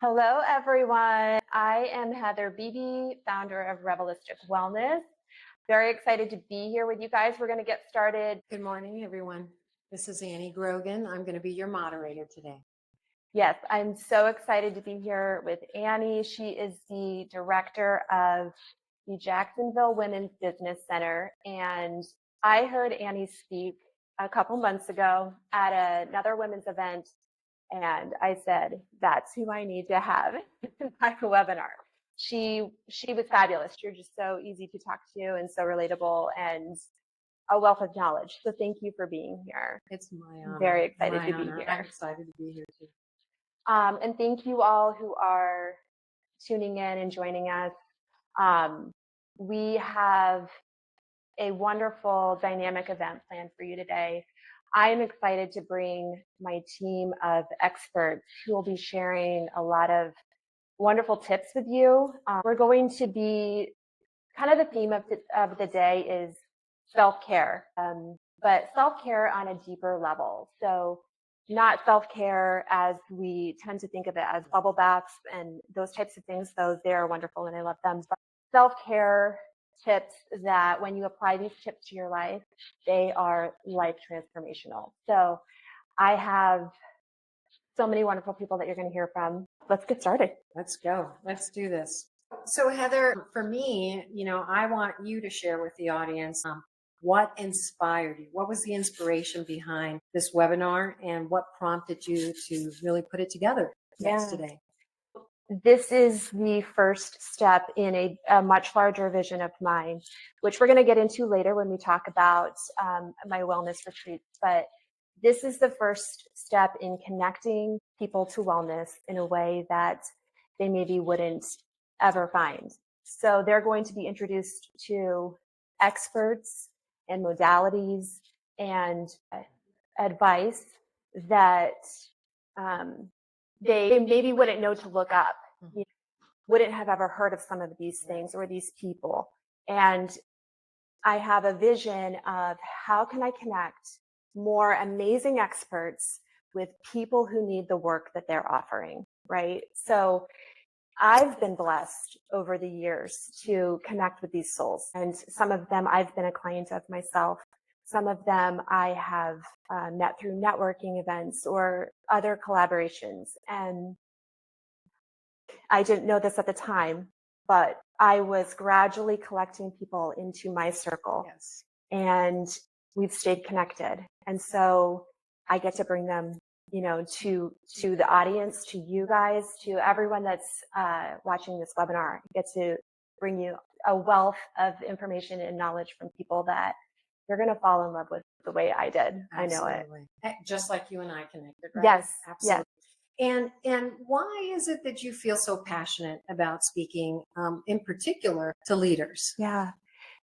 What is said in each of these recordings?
Hello, everyone. I am Heather Beebe, founder of Revelistic Wellness. Very excited to be here with you guys. We're going to get started. Good morning, everyone. This is Annie Grogan. I'm going to be your moderator today. Yes, I'm so excited to be here with Annie. She is the director of the Jacksonville Women's Business Center. And I heard Annie speak a couple months ago at another women's event. And I said, that's who I need to have in my webinar. She was fabulous. You're just so easy to talk to and so relatable and a wealth of knowledge. So thank you for being here. It's my honor. Very excited to be here. here. I'm excited to be here too. And thank you all who are tuning in and joining us. We have a wonderful dynamic event planned for you today. I'm excited to bring my team of experts who will be sharing a lot of wonderful tips with you. We're going to be kind of the theme of the day is self-care, but self-care on a deeper level. So not self-care as we tend to think of it as bubble baths and those types of things, though they're wonderful and I love them. But self-care tips that when you apply these tips to your life, they are life transformational. So I have so many wonderful people that you're going to hear from. Let's get started. Let's go. Let's do this. So Heather, for me, I want you to share with the audience what inspired you. What was the inspiration behind this webinar and what prompted you to really put it together today? This is the first step in a much larger vision of mine, which we're going to get into later when we talk about my wellness retreats. But this is the first step in connecting people to wellness in a way that they maybe wouldn't ever find. So they're going to be introduced to experts and modalities and advice that they maybe wouldn't know to look up, wouldn't have ever heard of some of these things or these people. And I have a vision of how can I connect more amazing experts with people who need the work that they're offering, right? So I've been blessed over the years to connect with these souls. And some of them I've been a client of myself. Some of them I have met through networking events or other collaborations. And I didn't know this at the time, but I was gradually collecting people into my circle. Yes. And we've stayed connected. And so I get to bring them, to the audience, to you guys, to everyone that's watching this webinar. I get to bring you a wealth of information and knowledge from people that you're going to fall in love with the way I did. Absolutely. I know it. Just like you and I connected, right? Yes. Absolutely. Yes. And why is it that you feel so passionate about speaking, in particular, to leaders? Yeah,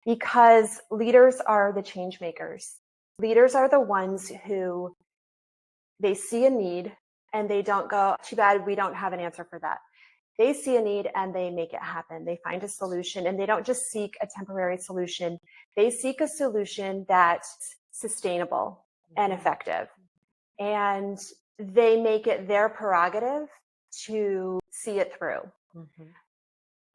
because leaders are the change makers. Leaders are the ones who they see a need and they don't go, too bad, we don't have an answer for that. They see a need and they make it happen. They find a solution and they don't just seek a temporary solution. They seek a solution that's sustainable and effective. And they make it their prerogative to see it through. Mm-hmm.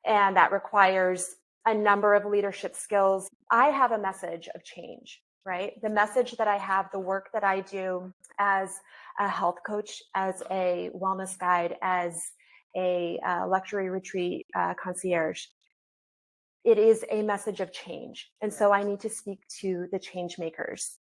And that requires a number of leadership skills. I have a message of change, right? The message that I have, the work that I do as a health coach, as a wellness guide, as a luxury retreat concierge, it is a message of change. And so I need to speak to the change makers.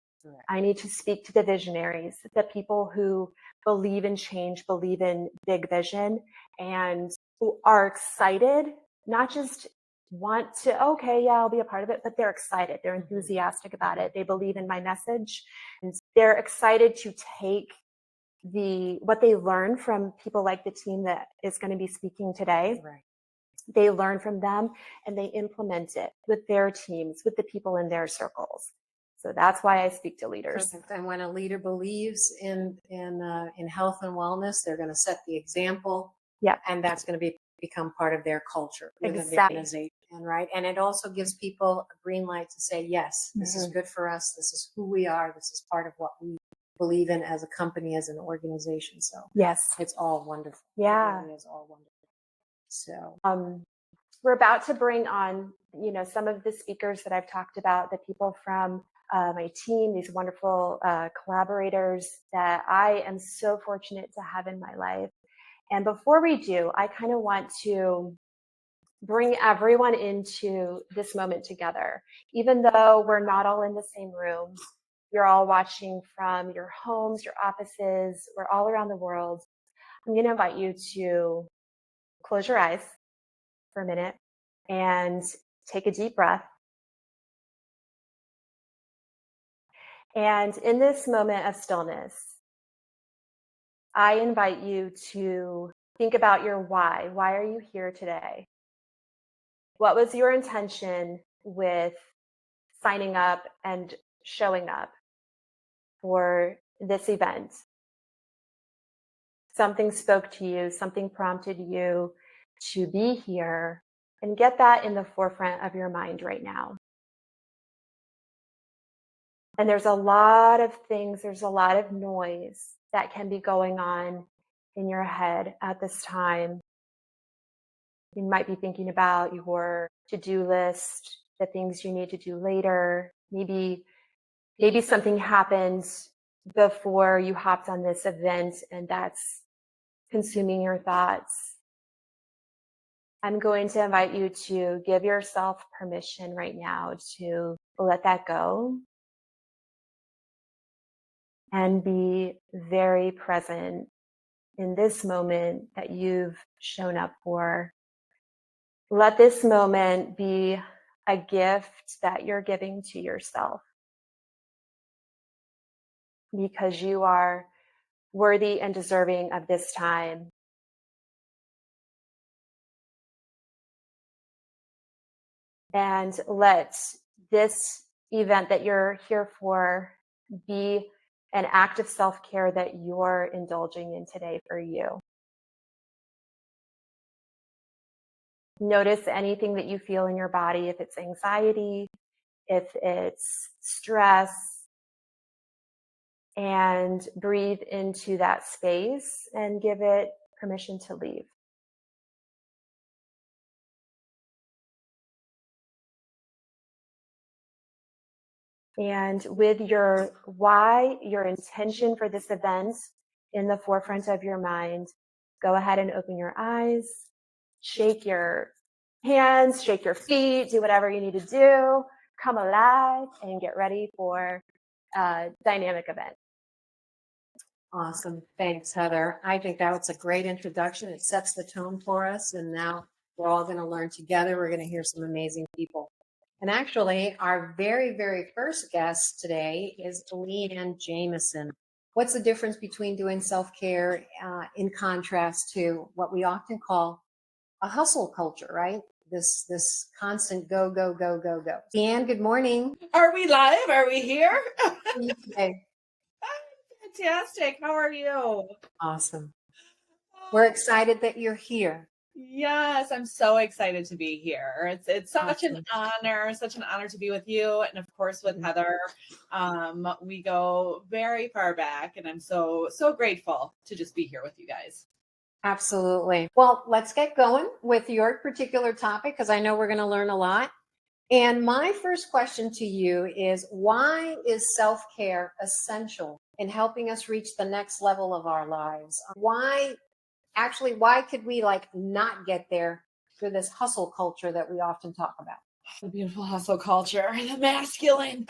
I need to speak to the visionaries, the people who believe in change, believe in big vision, and who are excited, not just want to, okay, yeah, I'll be a part of it, but they're excited. They're enthusiastic about it. They believe in my message. And they're excited to take what they learn from people like the team that is going to be speaking today. Right. They learn from them and they implement it with their teams, with the people in their circles. So that's why I speak to leaders. Perfect. And when a leader believes in health and wellness, they're going to set the example. Yeah. And that's going to become part of their culture within Exactly. the organization, right? And it also gives people a green light to say, yes, this is good for us. This is who we are. This is part of what we believe in as a company, as an organization. So Yes. it's all wonderful. Yeah. It really is all wonderful. So we're about to bring on, some of the speakers that I've talked about, the people from my team, these wonderful collaborators that I am so fortunate to have in my life. And before we do, I kind of want to bring everyone into this moment together. Even though we're not all in the same room, you're all watching from your homes, your offices, we're all around the world. I'm going to invite you to close your eyes for a minute and take a deep breath. And in this moment of stillness, I invite you to think about your why. Why are you here today? What was your intention with signing up and showing up for this event? Something spoke to you, something prompted you to be here, and get that in the forefront of your mind right now. And there's a lot of things, there's a lot of noise that can be going on in your head at this time. You might be thinking about your to-do list, the things you need to do later. Maybe something happened before you hopped on this event and that's consuming your thoughts. I'm going to invite you to give yourself permission right now to let that go and be very present in this moment that you've shown up for. Let this moment be a gift that you're giving to yourself because you are worthy and deserving of this time. And let this event that you're here for be an act of self-care that you're indulging in today for you. Notice anything that you feel in your body, if it's anxiety, if it's stress, and breathe into that space and give it permission to leave. And with your why, your intention for this event in the forefront of your mind, go ahead and open your eyes, shake your hands, shake your feet, do whatever you need to do, come alive, and get ready for a dynamic event. Awesome. Thanks, Heather. I think that was a great introduction. It sets the tone for us. And now we're all going to learn together. We're going to hear some amazing people. And actually, our very, very first guest today is Leanne Jameson. What's the difference between doing self-care in contrast to what we often call a hustle culture, right? This constant go, go, go, go, go. Leanne, good morning. Are we live? Are we here? Okay. Fantastic. How are you? Awesome. We're excited that you're here. Yes, I'm so excited to be here. It's such Awesome. an honor to be with you, and of course with Heather. We go very far back, and I'm so grateful to just be here with you guys. Absolutely. Well, let's get going with your particular topic because I know we're going to learn a lot. And my first question to you is, why is self-care essential in helping us reach the next level of our lives? Why could we not get there through this hustle culture that we often talk about? The beautiful hustle culture, the masculine.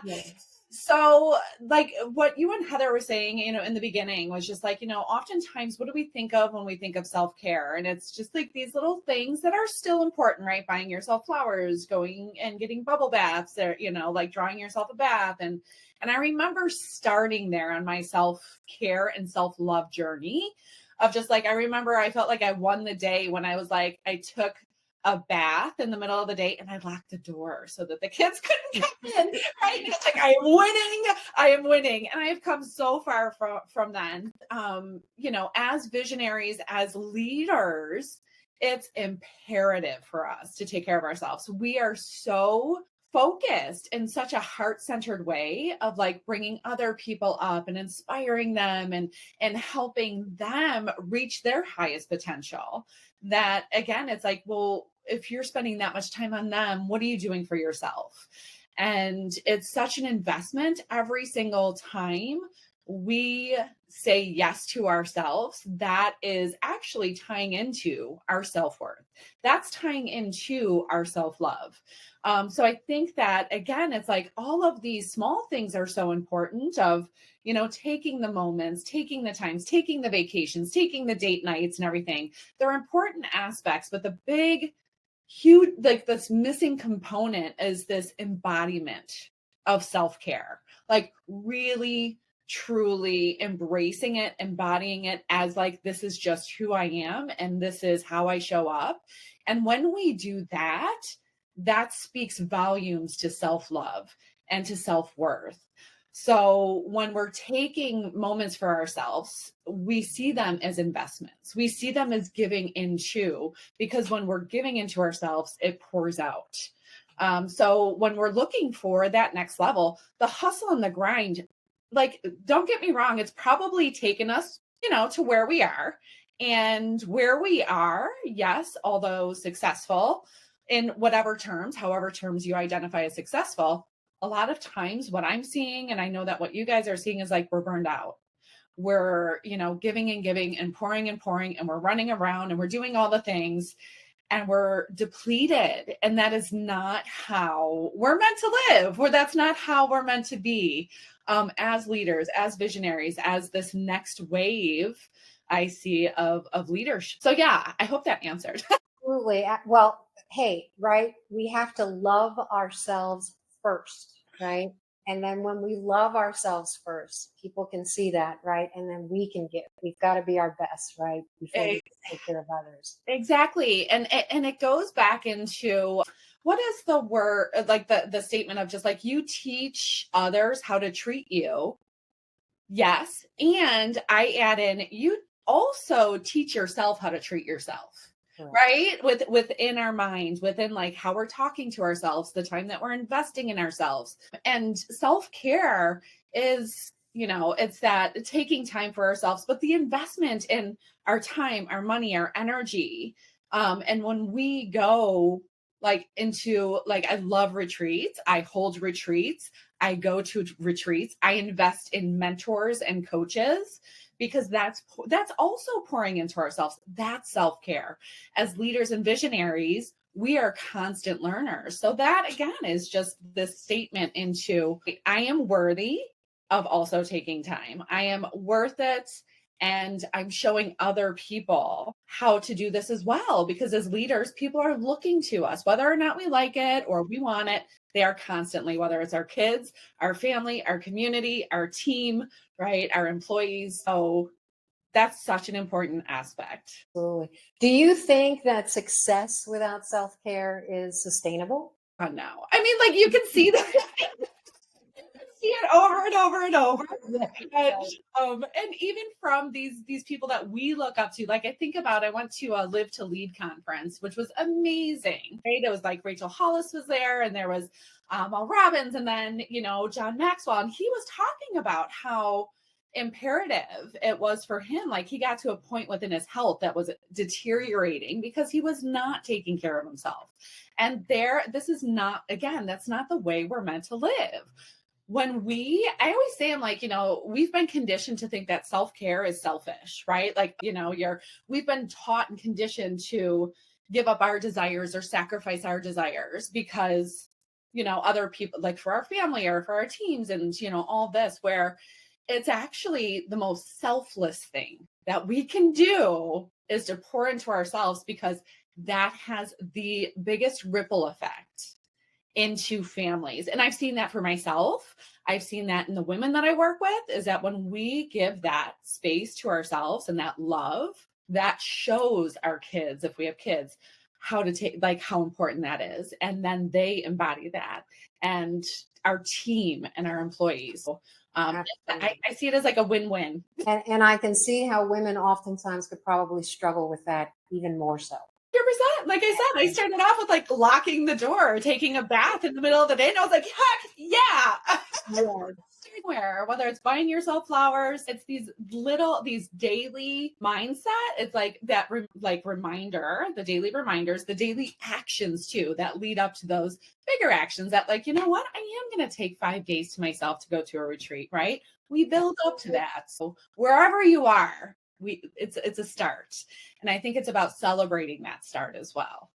Yes. So like what you and Heather were saying, in the beginning was just like, oftentimes what do we think of when we think of self-care? And it's just like these little things that are still important, right? Buying yourself flowers, going and getting bubble baths, or, like drawing yourself a bath. And I remember starting there on my self-care and self-love journey of just like, I remember I felt like I won the day when I was like, I took a bath in the middle of the day and I locked the door so that the kids couldn't come in. Right? It's like, I am winning. And I have come so far from then. As visionaries, as leaders, it's imperative for us to take care of ourselves. We are so focused in such a heart-centered way of like bringing other people up and inspiring them and helping them reach their highest potential, that again, it's like, well, if you're spending that much time on them, what are you doing for yourself? And it's such an investment every single time we say yes to ourselves. That is actually tying into our self-worth. That's tying into our self-love. So I think that, again, it's like all of these small things are so important of, you know, taking the moments, taking the times, taking the vacations, taking the date nights and everything. They're important aspects, but the big, huge, like this missing component is this embodiment of self-care, like really truly embracing it, embodying it as like, this is just who I am and this is how I show up. And when we do that, that speaks volumes to self-love and to self-worth. So when we're taking moments for ourselves, we see them as investments. We see them as giving into, because when we're giving into ourselves, it pours out. So when we're looking for that next level, the hustle and the grind, like, don't get me wrong, it's probably taken us, you know, to where we are. And where we are, yes, although successful in whatever terms, however terms you identify as successful, a lot of times what I'm seeing, and I know that what you guys are seeing, is like we're burned out. We're, you know, giving and pouring, and we're running around and we're doing all the things and we're depleted. And that is not how we're meant to live, or that's not how we're meant to be as leaders, as visionaries, as this next wave I see of leadership. So yeah, I hope that answered. Absolutely. Well, hey, right? We have to love ourselves first, right? And then when we love ourselves first, people can see that, right? And then we can we've got to be our best, right? Before we take care of others. Exactly. And it goes back into, what is the word, like the statement of just like, you teach others how to treat you. Yes. And I add in, you also teach yourself how to treat yourself. Right. Within our minds, within like how we're talking to ourselves, the time that we're investing in ourselves. And self-care is, you know, it's that taking time for ourselves, but the investment in our time, our money, our energy. And when we go like into, like, I love retreats, I hold retreats, I go to retreats, I invest in mentors and coaches, because that's also pouring into ourselves. That's self-care. As leaders and visionaries, we are constant learners. So that, again, is just this statement into, I am worthy of also taking time. I am worth it. And I'm showing other people how to do this as well, because as leaders, people are looking to us, whether or not we like it or we want it. They are constantly, whether it's our kids, our family, our community, our team, right, our employees. So that's such an important aspect. Absolutely. Do you think that success without self-care is sustainable? Oh, no. I mean, like, you can see that. See it over and over and over. And even from these people that we look up to, like, I think about, I went to a Live to Lead conference, which was amazing. Right? It was like Rachel Hollis was there, and there was Al Robbins, and then, you know, John Maxwell, and he was talking about how imperative it was for him. Like, he got to a point within his health that was deteriorating because he was not taking care of himself. And this is not, again, that's not the way we're meant to live. I always say, I'm like, you know, we've been conditioned to think that self-care is selfish, right? Like, you know, we've been taught and conditioned to give up our desires or sacrifice our desires because, you know, other people, like for our family or for our teams and, you know, all this, where it's actually the most selfless thing that we can do is to pour into ourselves, because that has the biggest ripple effect into families. And I've seen that for myself. I've seen that in the women that I work with, is that when we give that space to ourselves and that love, that shows our kids, if we have kids, how to take, like, how important that is. And then they embody that, and our team and our employees. I see it as like a win-win. And I can see how women oftentimes could probably struggle with that even more so. 100%. Like I said, I started off with like locking the door, taking a bath in the middle of the day. And I was like, heck yeah. Yes. Anywhere, whether it's buying yourself flowers, it's these daily mindset. It's like that, reminder, the daily reminders, the daily actions too, that lead up to those bigger actions that like, you know what, I am going to take 5 days to myself to go to a retreat, right? We build up to that. So wherever you are, it's a start. And I think it's about celebrating that start as well.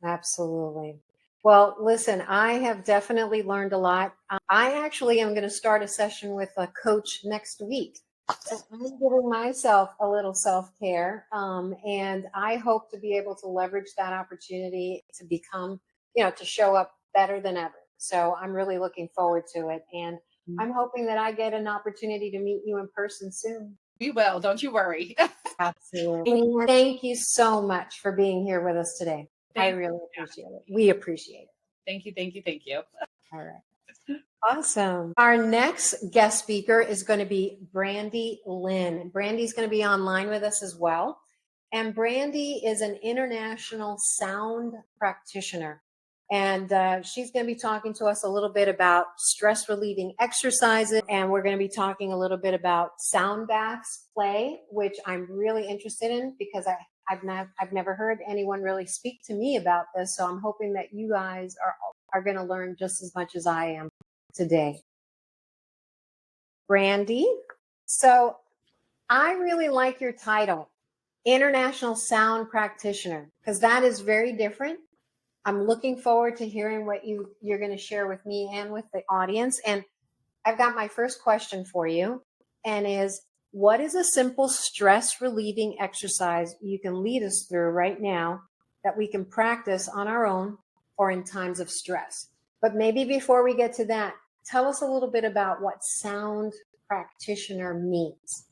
Absolutely. Well, listen, I have definitely learned a lot. I actually am going to start a session with a coach next week. So I'm giving myself a little self-care. And I hope to be able to leverage that opportunity to become, to show up better than ever. So I'm really looking forward to it. And I'm hoping that I get an opportunity to meet you in person soon. We will. Don't you worry. Absolutely. Thank you so much for being here with us today. I really appreciate it. We appreciate it. Thank you. Thank you. Thank you. All right. Awesome. Our next guest speaker is going to be Brandy Lynn. Brandy's going to be online with us as well. And Brandy is an international sound practitioner. And she's going to be talking to us a little bit about stress relieving exercises. And we're going to be talking a little bit about sound baths play, which I'm really interested in because I've never heard anyone really speak to me about this. So I'm hoping that you guys are going to learn just as much as I am today. Brandy, so I really like your title, International Sound Practitioner, because that is very different. I'm looking forward to hearing what you're going to share with me and with the audience. And I've got my first question for you, and is, what is a simple stress relieving exercise you can lead us through right now that we can practice on our own or in times of stress? But maybe before we get to that, tell us a little bit about what sound practitioner means.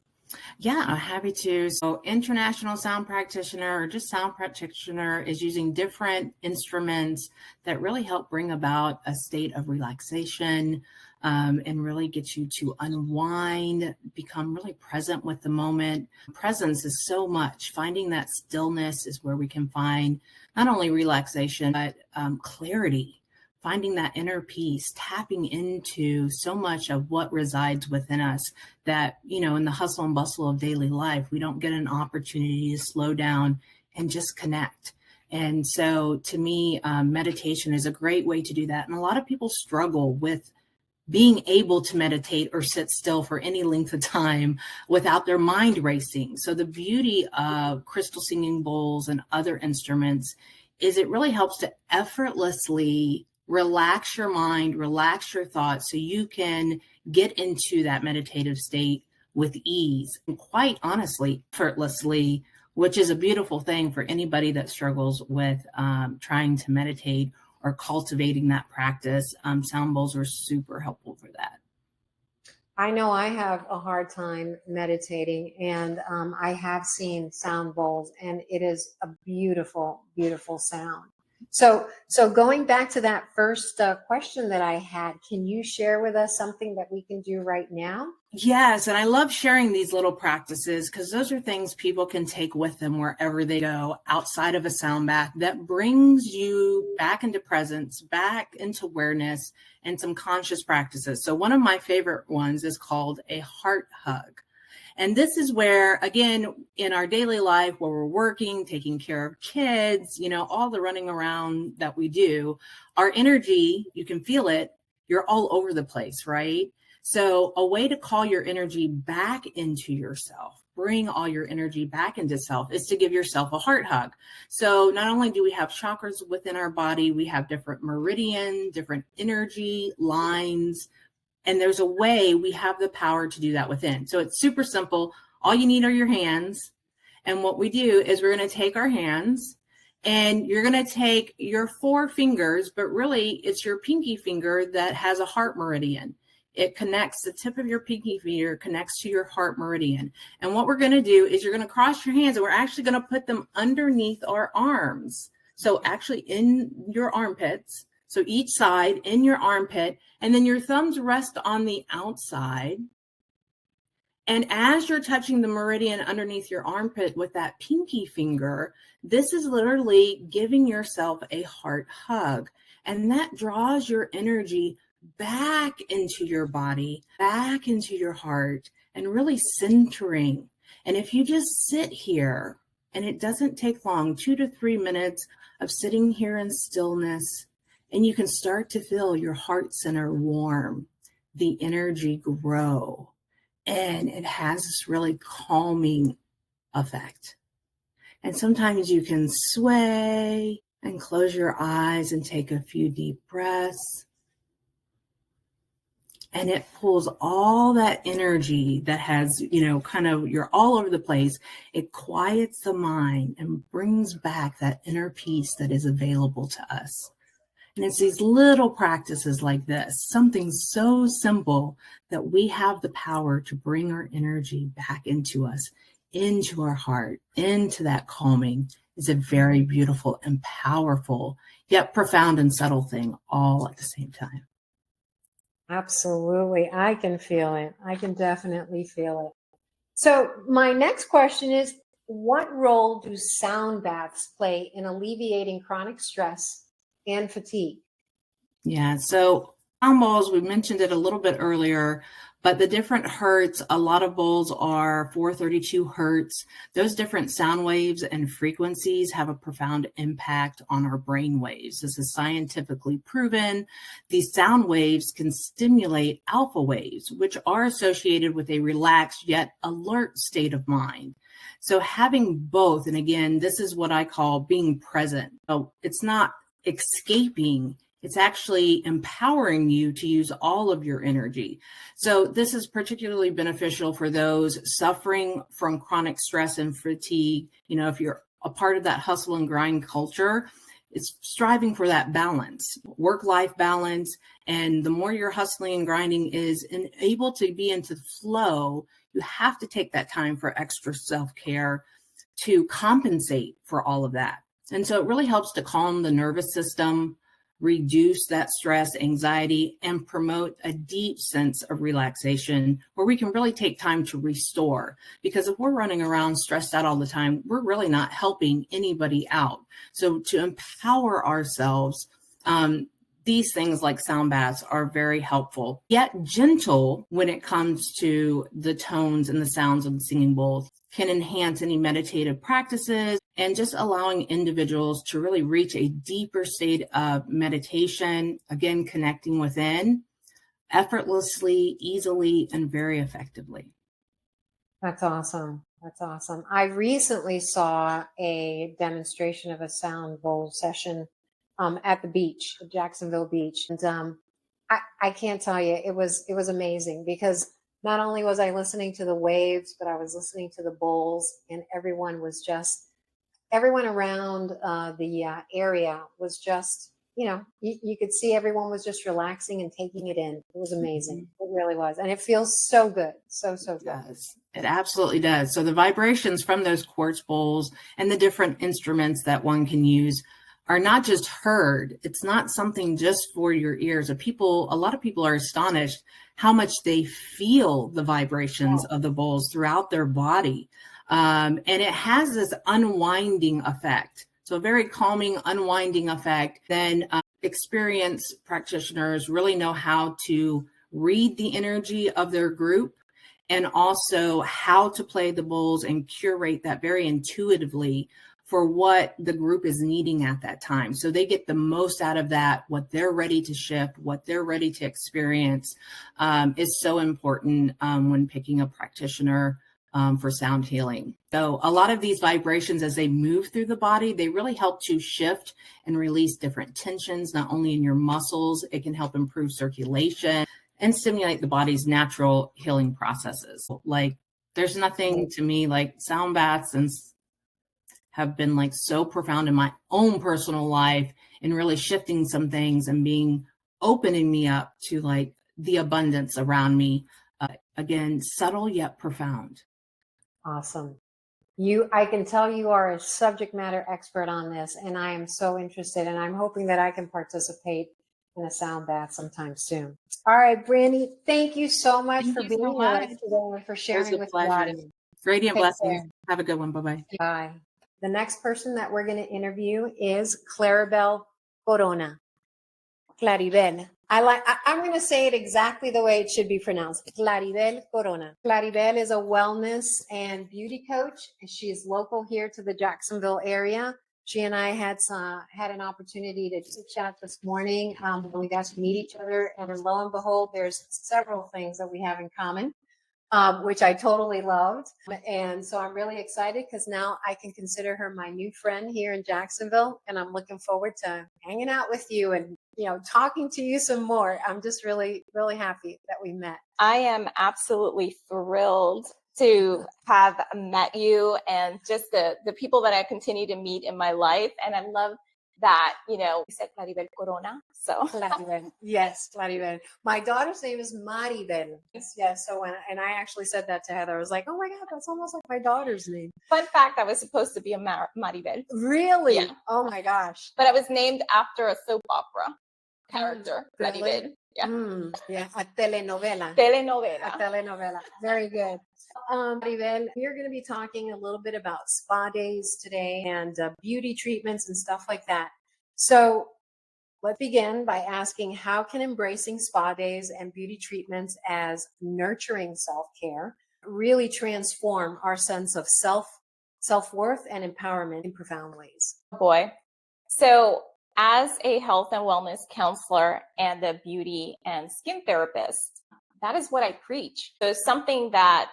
Yeah, happy to. So international sound practitioner or just sound practitioner is using different instruments that really help bring about a state of relaxation and really get you to unwind, become really present with the moment. Presence is so much. Finding that stillness is where we can find not only relaxation, but clarity. Finding that inner peace, tapping into so much of what resides within us that, in the hustle and bustle of daily life, we don't get an opportunity to slow down and just connect. And so to me, meditation is a great way to do that. And a lot of people struggle with being able to meditate or sit still for any length of time without their mind racing. So the beauty of crystal singing bowls and other instruments is it really helps to effortlessly relax your mind, relax your thoughts so you can get into that meditative state with ease and quite honestly, effortlessly, which is a beautiful thing for anybody that struggles with trying to meditate or cultivating that practice. Sound bowls are super helpful for that. I know I have a hard time meditating, and I have seen sound bowls, and it is a beautiful, beautiful sound. So going back to that first question that I had, can you share with us something that we can do right now? Yes. And I love sharing these little practices because those are things people can take with them wherever they go outside of a sound bath that brings you back into presence, back into awareness, and some conscious practices. So one of my favorite ones is called a heart hug. And this is where, again, in our daily life, where we're working, taking care of kids, all the running around that we do, our energy, you can feel it, you're all over the place, right? So a way to call your energy back into yourself, bring all your energy back into self, is to give yourself a heart hug. So not only do we have chakras within our body, we have different meridian, different energy lines, and there's a way we have the power to do that within. So it's super simple. All you need are your hands. And what we do is we're going to take our hands and you're going to take your 4 fingers, but really it's your pinky finger that has a heart meridian. It connects, the tip of your pinky finger connects to your heart meridian. And what we're going to do is you're going to cross your hands and we're actually going to put them underneath our arms. So actually in your armpits. So each side in your armpit, and then your thumbs rest on the outside. And as you're touching the meridian underneath your armpit with that pinky finger, this is literally giving yourself a heart hug. And that draws your energy back into your body, back into your heart, and really centering. And if you just sit here, and it doesn't take long, 2 to 3 minutes of sitting here in stillness, and you can start to feel your heart center warm, the energy grow. And it has this really calming effect. And sometimes you can sway and close your eyes and take a few deep breaths. And it pulls all that energy that has, kind of, you're all over the place. It quiets the mind and brings back that inner peace that is available to us. And it's these little practices like this, something so simple, that we have the power to bring our energy back into us, into our heart, into that calming. Is a very beautiful and powerful, yet profound and subtle thing all at the same time. Absolutely. I can feel it. I can definitely feel it. So my next question is, what role do sound baths play in alleviating chronic stress and fatigue? Yeah, so sound bowls, we mentioned it a little bit earlier, but the different hertz, a lot of bowls are 432 hertz. Those different sound waves and frequencies have a profound impact on our brain waves. This is scientifically proven. These sound waves can stimulate alpha waves, which are associated with a relaxed yet alert state of mind. So having both, and again, this is what I call being present. So it's not escaping, it's actually empowering you to use all of your energy. So this is particularly beneficial for those suffering from chronic stress and fatigue. If you're a part of that hustle and grind culture, it's striving for that balance, work-life balance. And the more you're hustling and grinding is able to be into the flow, you have to take that time for extra self-care to compensate for all of that. And so it really helps to calm the nervous system, reduce that stress, anxiety, and promote a deep sense of relaxation where we can really take time to restore. Because if we're running around stressed out all the time, we're really not helping anybody out. So to empower ourselves, these things like sound baths are very helpful, yet gentle when it comes to the tones and the sounds of the singing bowls, can enhance any meditative practices and just allowing individuals to really reach a deeper state of meditation, again, connecting within effortlessly, easily, and very effectively. That's awesome. That's awesome. I recently saw a demonstration of a sound bowl session at the beach, at Jacksonville Beach. And I can't tell you, it was amazing, because not only was I listening to the waves, but I was listening to the bowls, and everyone around the area was just, you could see everyone was just relaxing and taking it in. It was amazing. It really was. And it feels so good. So good. It absolutely does. So the vibrations from those quartz bowls and the different instruments that one can use are not just heard. It's not something just for your ears. A lot of people are astonished how much they feel the vibrations of the bowls throughout their body. And it has this unwinding effect. So a very calming, unwinding effect. Then experienced practitioners really know how to read the energy of their group, and also how to play the bowls and curate that very intuitively for what the group is needing at that time. So they get the most out of that. What they're ready to shift, what they're ready to experience is so important when picking a practitioner for sound healing. So a lot of these vibrations, as they move through the body, they really help to shift and release different tensions, not only in your muscles, it can help improve circulation and stimulate the body's natural healing processes. Like, there's nothing to me like sound baths and have been like so profound in my own personal life in really shifting some things and opening me up to like the abundance around me. Again, subtle yet profound. Awesome. I can tell you are a subject matter expert on this, and I am so interested, and I'm hoping that I can participate in a sound bath sometime soon. All right, Brandy, thank you so much Thank for you being so with us much. today and for It was sharing a with the pleasure. audience. Radiant Take blessings. care. Have a good one. Bye-bye. Bye. The next person that we're going to interview is Claribel Corona. Claribel. I'm going to say it exactly the way it should be pronounced. Claribel Corona. Claribel is a wellness and beauty coach. She is local here to the Jacksonville area. She and I had an opportunity to chit chat this morning when we got to meet each other. And lo and behold, there's several things that we have in common, which I totally loved. And so I'm really excited because now I can consider her my new friend here in Jacksonville. And I'm looking forward to hanging out with you and, talking to you some more. I'm just really, really happy that we met. I am absolutely thrilled to have met you and just the people that I continue to meet in my life. And I love that, you said Claribel Corona. So Claribel. Yes, Claribel. My daughter's name is Maribel. Yes. So and I actually said that to Heather. I was like, oh my God, that's almost like my daughter's name. fun fact, I was supposed to be a Maribel. Really? Yeah. Oh my gosh. But I was named after a soap opera character, Really? Claribel. Yeah. Yeah, a telenovela. Telenovela. A telenovela. Very good. Maribel, we're going to be talking a little bit about spa days today and beauty treatments and stuff like that. So let's begin by asking, how can embracing spa days and beauty treatments as nurturing self-care really transform our sense of self-worth and empowerment in profound ways? Boy. So as a health and wellness counselor and a beauty and skin therapist, that is what I preach. So something that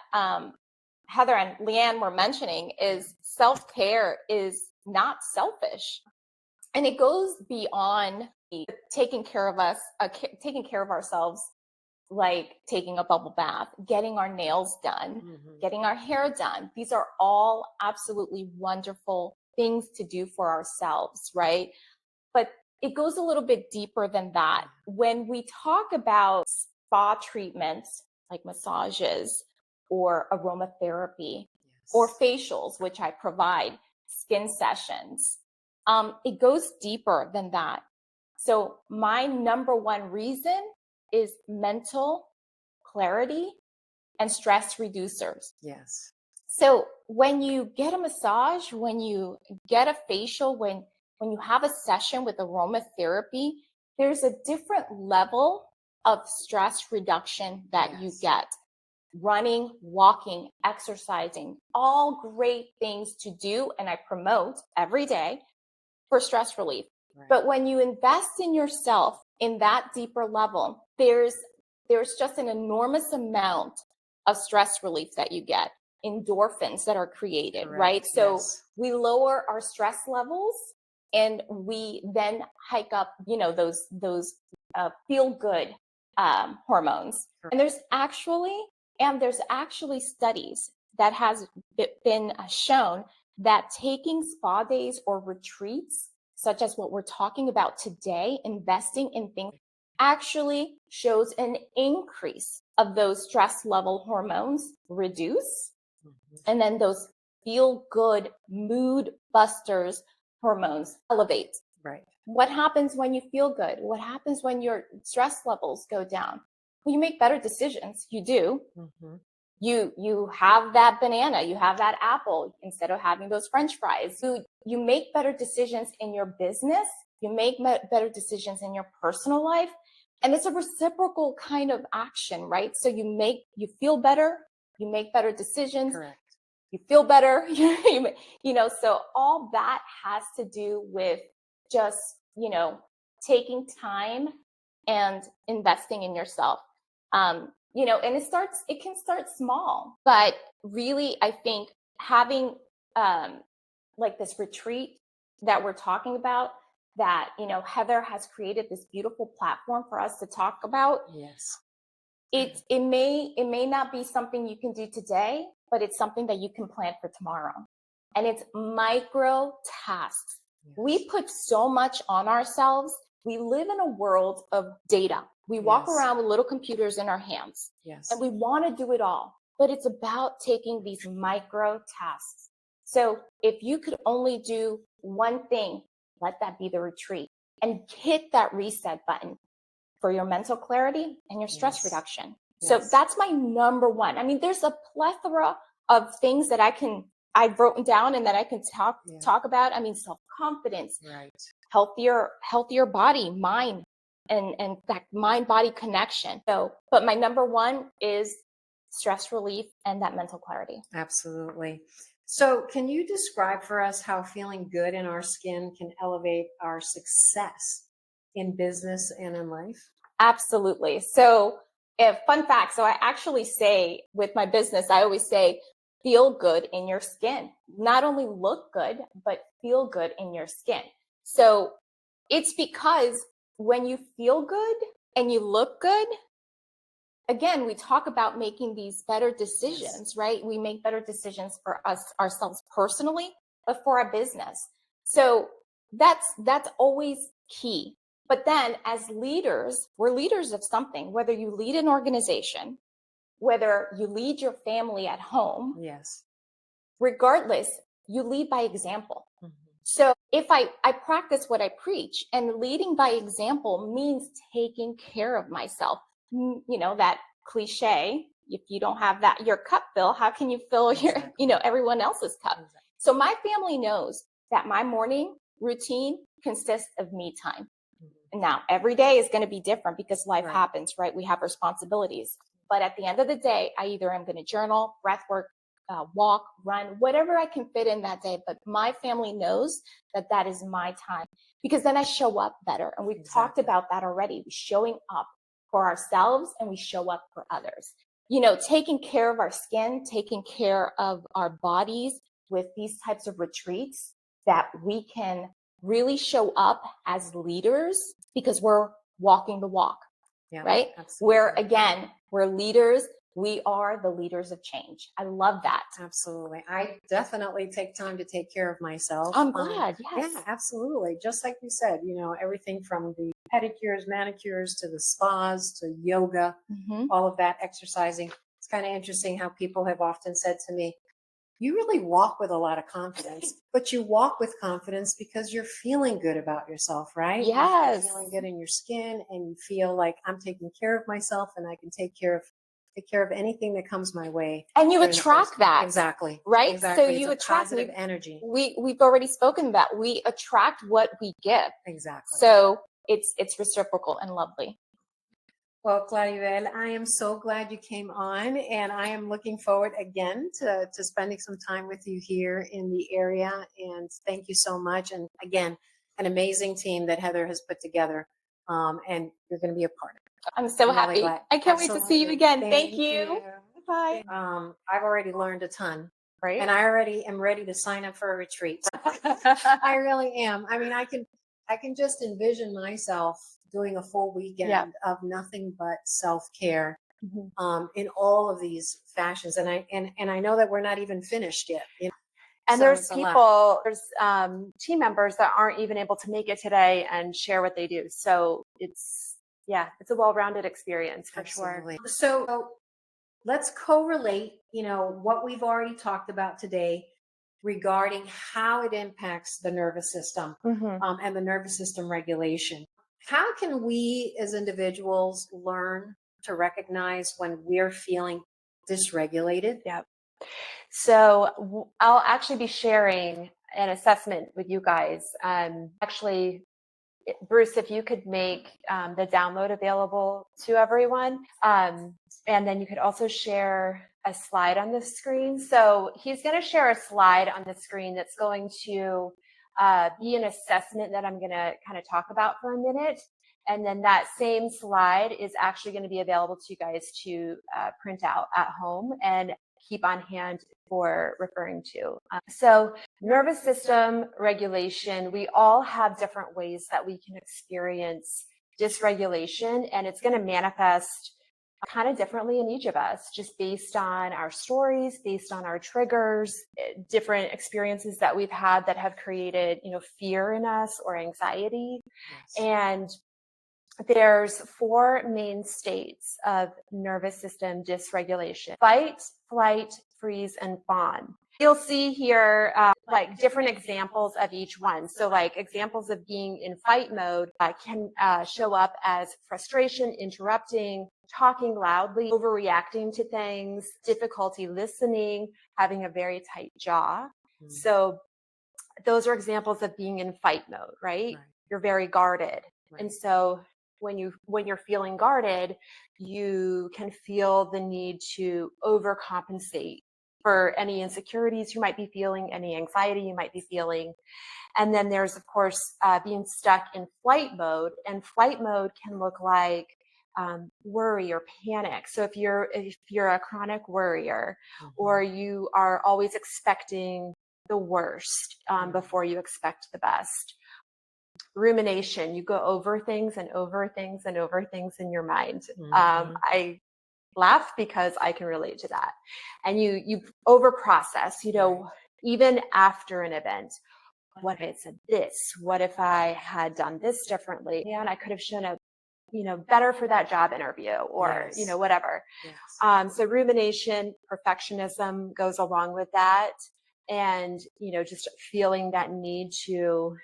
Heather and Leanne were mentioning is self-care is not selfish. And it goes beyond taking care of us, taking care of ourselves, like taking a bubble bath, getting our nails done, getting our hair done. These are all absolutely wonderful things to do for ourselves, right? But it goes a little bit deeper than that. When we talk about spa treatments, like massages or aromatherapy or facials, which I provide, skin sessions, it goes deeper than that. So my number one reason is mental clarity and stress reducers. Yes. So when you get a massage, when you get a facial, when you have a session with aromatherapy, there's a different level of stress reduction that you get. Running, walking, exercising, all great things to do, and I promote every day for stress relief. Right. But when you invest in yourself in that deeper level, there's just an enormous amount of stress relief that you get, endorphins that are created, right? So we lower our stress levels and we then hike up, those feel good hormones. And there's actually studies that has been shown that taking spa days or retreats, such as what we're talking about today, investing in things, actually shows an increase of those stress level hormones reduce. And then those feel good mood busters hormones elevate. Right. What happens when you feel good? What happens when your stress levels go down? Well, you make better decisions. You do. You have that banana, you have that apple instead of having those French fries. You make better decisions in your business. You make better decisions in your personal life. And it's a reciprocal kind of action, right? So you feel better, you make better decisions. Correct. You feel better, so all that has to do with just, taking time and investing in yourself. And it can start small, but really, I think having like this retreat that we're talking about, that, Heather has created this beautiful platform for us to talk about. Yes. It may not be something you can do today, but it's something that you can plan for tomorrow. And it's micro tasks. Yes. We put so much on ourselves. We live in a world of data. We walk around with little computers in our hands. Yes. And we want to do it all. But it's about taking these micro tasks. So if you could only do one thing, let that be the retreat, and hit that reset button. for your mental clarity and your stress Yes. reduction. Yes. So that's my number one. I mean, there's a plethora of things that I've written down and that I can talk about. I mean, self-confidence, Right. healthier body, mind, and that mind-body connection. So, but my number one is stress relief and that mental clarity. Absolutely. So can you describe for us how feeling good in our skin can elevate our success in business and in life? Absolutely. So, fun fact. So I actually say with my business, I always say, feel good in your skin. Not only look good, but feel good in your skin. So it's because when you feel good and you look good, again, we talk about making these better decisions, right? We make better decisions for ourselves personally, but for our business. So that's always key. But then as leaders, we're leaders of something, whether you lead an organization, whether you lead your family at home, Yes. regardless, you lead by example. Mm-hmm. So if I practice what I preach, and leading by example means taking care of myself. You know, that cliche, if you don't have that, your cup fill, how can you fill Exactly. your, everyone else's cup? Exactly. So my family knows that my morning routine consists of me time. Mm-hmm. Now, every day is going to be different because life Right. happens, right? We have responsibilities. But at the end of the day, I either am going to journal, breath work, walk, run, whatever I can fit in that day. But my family knows that that is my time, because then I show up better. And we've talked about that already. We're showing up for ourselves and we show up for others. You know, taking care of our skin, taking care of our bodies with these types of retreats, that we can really show up as leaders because we're walking the walk, right? Absolutely. We're leaders. We are the leaders of change. I love that. Absolutely. I definitely take time to take care of myself. I'm glad. Yes. Yeah, absolutely. Just like you said, you know, everything from the pedicures, manicures, to the spas, to yoga, all of that exercising. It's kind of interesting how people have often said to me, you really walk with a lot of confidence, but you walk with confidence because you're feeling good about yourself, right? Yes. You're feeling good in your skin, and you feel like I'm taking care of myself and I can take care of anything that comes my way. And you attract that. Exactly. Right? Exactly. So you attract positive energy. We've already spoken that we attract what we give. Exactly. So it's reciprocal and lovely. Well, Claribel, I am so glad you came on, and I am looking forward again to spending some time with you here in the area. And thank you so much. And again, an amazing team that Heather has put together, and you're going to be a part of it. I'm so happy. Really I can't wait to see you again. Thank you. Bye. I've already learned a ton. Right. And I already am ready to sign up for a retreat. I really am. I mean, I can just envision myself doing a full weekend of nothing but self-care, in all of these fashions. And I know that we're not even finished yet. You know? And so there's team members that aren't even able to make it today and share what they do. So it's a well-rounded experience for Absolutely. sure. So let's correlate, you know, what we've already talked about today regarding how it impacts the nervous system, and the nervous system regulation. How can we as individuals learn to recognize when we're feeling dysregulated? Yep. So I'll actually be sharing an assessment with you guys. Actually, Bruce, if you could make the download available to everyone. And then you could also share a slide on the screen. So he's going to share a slide on the screen that's going to be an assessment that I'm going to kind of talk about for a minute. And then that same slide is actually going to be available to you guys to print out at home and keep on hand for referring to. So nervous system regulation, we all have different ways that we can experience dysregulation, and it's going to manifest kind of differently in each of us, just based on our stories, based on our triggers, different experiences that we've had that have created, fear in us or anxiety. Yes. And there's 4 main states of nervous system dysregulation: fight, flight, freeze, and fawn. You'll see here like different examples of each one. So like examples of being in fight mode can show up as frustration, interrupting, talking loudly, overreacting to things, difficulty listening, having a very tight jaw. So those are examples of being in fight mode, right? You're very guarded. And so when you're feeling guarded, you can feel the need to overcompensate for any insecurities you might be feeling, any anxiety you might be feeling. And then there's, of course, being stuck in flight mode. And flight mode can look like worry or panic. So if you're a chronic worrier, or you are always expecting the worst before you expect the best. Rumination, you go over things and over things and over things in your mind. I laugh because I can relate to that. And you over process, even after an event. What if I said this? What if I had done this differently? And I could have shown up, better for that job interview, or, whatever. So rumination, perfectionism goes along with that. And, just feeling that need to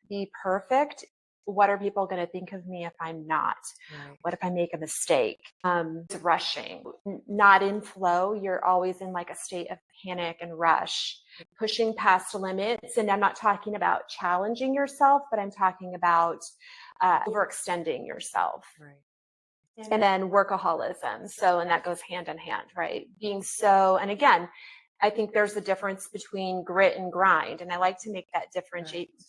be perfect. What are people going to think of me if I'm not? What if I make a mistake? Rushing, not in flow. You're always in like a state of panic and rush, pushing past limits. And I'm not talking about challenging yourself, but I'm talking about overextending yourself. And then workaholism. So, and that goes hand in hand, right? And again, I think there's a difference between grit and grind. And I like to make that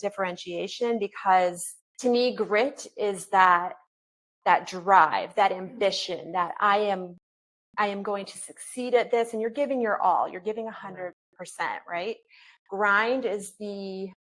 differentiation, because to me, grit is that drive, that ambition, that I am going to succeed at this. And you're giving your all, you're giving 100%, right? Grind is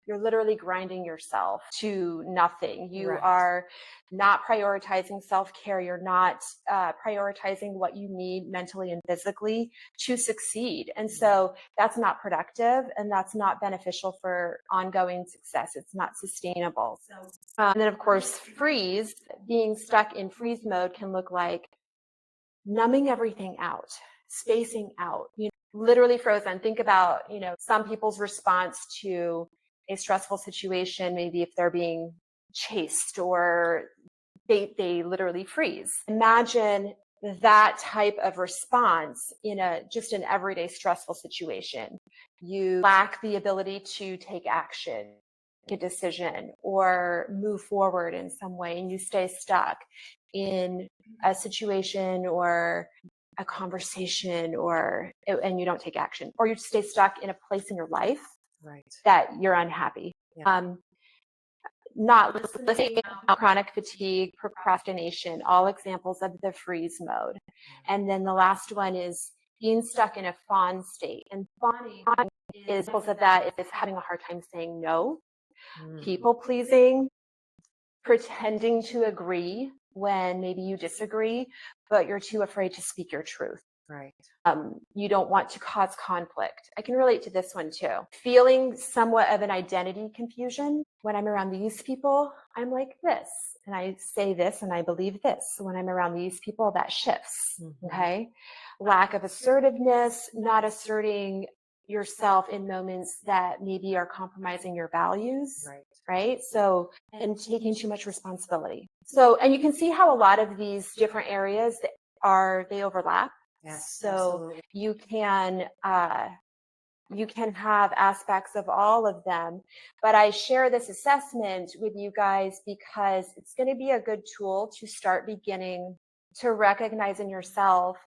you're literally grinding yourself to nothing. You are not prioritizing self-care. You're not prioritizing what you need mentally and physically to succeed. And so that's not productive, and that's not beneficial for ongoing success. It's not sustainable. And then, of course, being stuck in freeze mode can look like numbing everything out, spacing out, literally frozen. Think about, some people's response to a stressful situation, maybe if they're being chased, or they literally freeze. Imagine that type of response in just an everyday stressful situation. You lack the ability to take action, make a decision, or move forward in some way, and you stay stuck in a situation or a conversation, and you don't take action, or you stay stuck in a place in your life that you're unhappy. Not listening, chronic fatigue, procrastination, all examples of the freeze mode. And then the last one is being stuck in a fawn state. And fawning is examples of that is having a hard time saying no, people pleasing, pretending to agree when maybe you disagree, but you're too afraid to speak your truth. You don't want to cause conflict. I can relate to this one too. Feeling somewhat of an identity confusion. When I'm around these people, I'm like this, and I say this, and I believe this. When I'm around these people, that shifts. Okay. Lack of assertiveness, not asserting yourself in moments that maybe are compromising your values. Right. So, and taking too much responsibility. So, and you can see how a lot of these different areas they overlap. So absolutely. You can have aspects of all of them, but I share this assessment with you guys because it's going to be a good tool to start beginning to recognize in yourself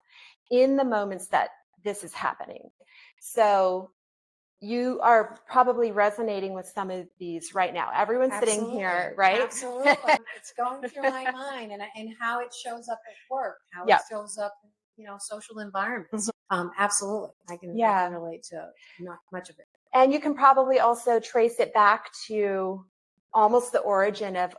in the moments that this is happening. So you are probably resonating with some of these right now. Everyone's sitting here, right? Absolutely. It's going through my mind, and how it shows up at work, how it shows up social environments. Absolutely. I can relate to not much of it. And you can probably also trace it back to almost the origin of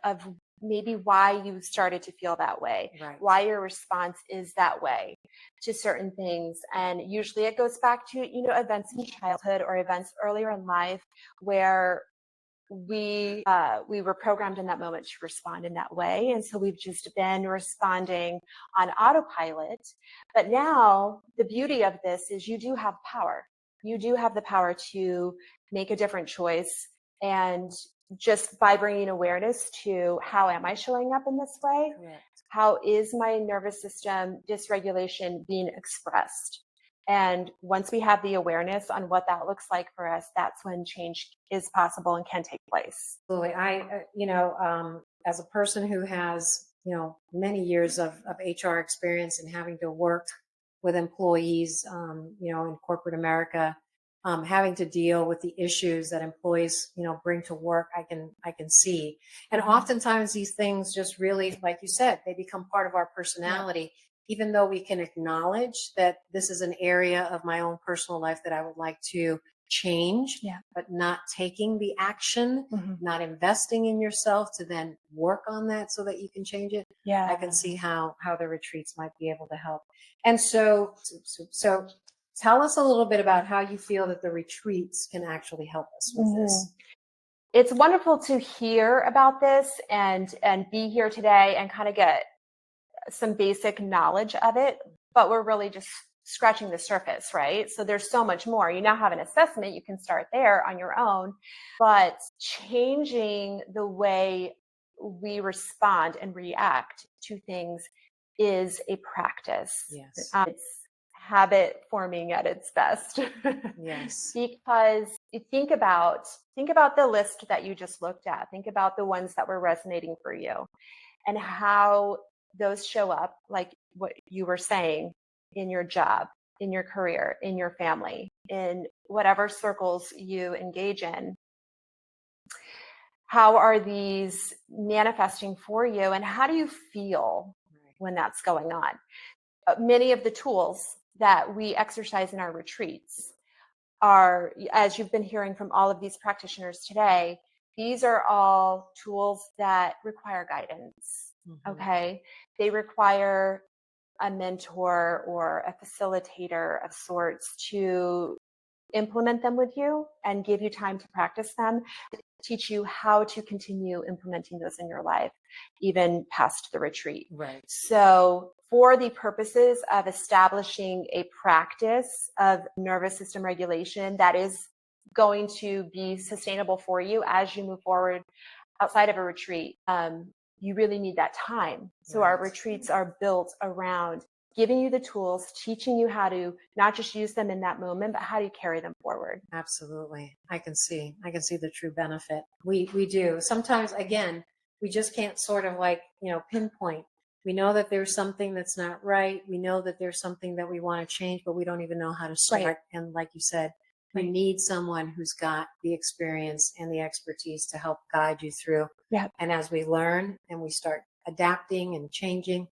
maybe why you started to feel that way, why your response is that way to certain things. And usually it goes back to, events in childhood or events earlier in life where we were programmed in that moment to respond in that way. And so we've just been responding on autopilot. But now the beauty of this is you do have power. You do have the power to make a different choice. And just by bringing awareness to how am I showing up in this way? Correct. How is my nervous system dysregulation being expressed? And once we have the awareness on what that looks like for us, that's when change is possible and can take place. Absolutely. As a person who has, many years of HR experience and having to work with employees, in corporate America, having to deal with the issues that employees, bring to work, I can see. And oftentimes these things just really, like you said, they become part of our personality, even though we can acknowledge that this is an area of my own personal life that I would like to change, but not taking the action, not investing in yourself to then work on that so that you can change it. I can see how the retreats might be able to help. And so tell us a little bit about how you feel that the retreats can actually help us with this. It's wonderful to hear about this and be here today and kind of get some basic knowledge of it, but we're really just scratching the surface, right? So there's so much more. You now have an assessment, you can start there on your own, but changing the way we respond and react to things is a practice. Yes. It's habit forming at its best. Yes. Because you think about the list that you just looked at. Think about the ones that were resonating for you and how those show up, like what you were saying, in your job, in your career, in your family, in whatever circles you engage in. How are these manifesting for you, and how do you feel when that's going on? Many of the tools that we exercise in our retreats are, as you've been hearing from all of these practitioners today, these are all tools that require guidance. Okay. They require a mentor or a facilitator of sorts to implement them with you and give you time to practice them, teach you how to continue implementing those in your life, even past the retreat. Right. So for the purposes of establishing a practice of nervous system regulation that is going to be sustainable for you as you move forward outside of a retreat, you really need that time. So our retreats are built around giving you the tools, teaching you how to not just use them in that moment, but how do you carry them forward? Absolutely. I can see the true benefit. We do. Sometimes, again, we just can't sort of pinpoint. We know that there's something that's not right. We know that there's something that we want to change, but we don't even know how to start. Right. And like you said, we need someone who's got the experience and the expertise to help guide you through. Yeah. And as we learn and we start adapting and changing,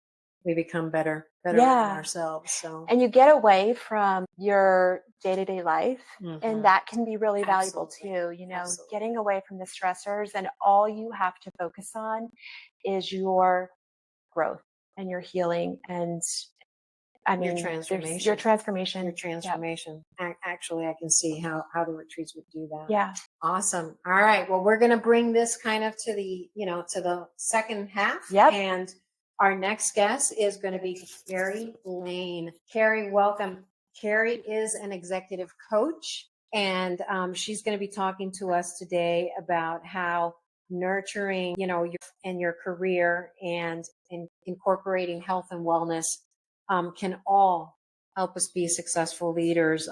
we become better in ourselves. So, and you get away from your day-to-day life, and that can be really valuable too. Getting away from the stressors, and all you have to focus on is your growth and your healing and your transformation. Yep. Actually, I can see how the retreats would do that. Yeah. Awesome. All right. Well, we're going to bring this kind of to the second half. Yep. And our next guest is going to be Carrie Lane. Carrie, welcome. Carrie is an executive coach, and she's going to be talking to us today about how nurturing, your career and incorporating health and wellness can all help us be successful leaders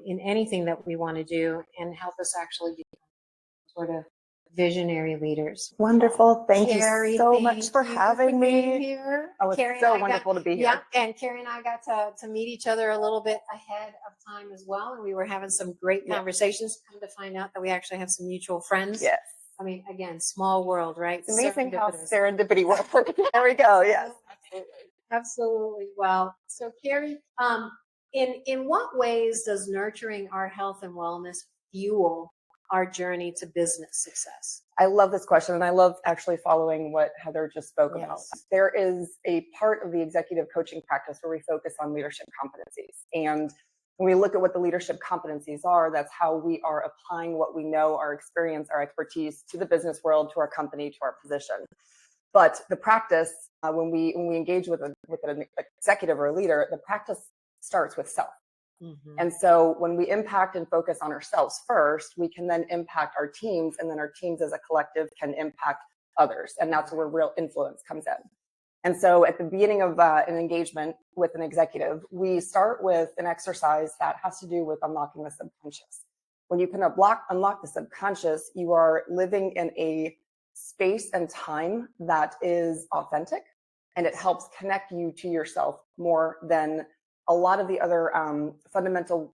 in anything that we want to do, and help us actually be sort of visionary leaders. Wonderful. Thank Carrie, you so much for having me here. Oh, it's Carrie so wonderful to be here. Yeah, and Carrie and I got to meet each other a little bit ahead of time as well, and we were having some great conversations. Come to find out that we actually have some mutual friends. Yes. I mean, again, small world, right? It's amazing how serendipity works. There we go. Yes. Absolutely. Well, so Carrie, in what ways does nurturing our health and wellness fuel our journey to business success? I love this question, and I love actually following what Heather just spoke about. There is a part of the executive coaching practice where we focus on leadership competencies. And when we look at what the leadership competencies are, that's how we are applying what we know, our experience, our expertise to the business world, to our company, to our position. But the practice, when we engage with an executive or a leader, the practice starts with self. Mhm. And so when we impact and focus on ourselves first, we can then impact our teams, and then our teams as a collective can impact others. And that's where real influence comes in. And so at the beginning of an engagement with an executive, we start with an exercise that has to do with unlocking the subconscious. When you can unlock the subconscious, you are living in a space and time that is authentic, and it helps connect you to yourself more than a lot of the other fundamental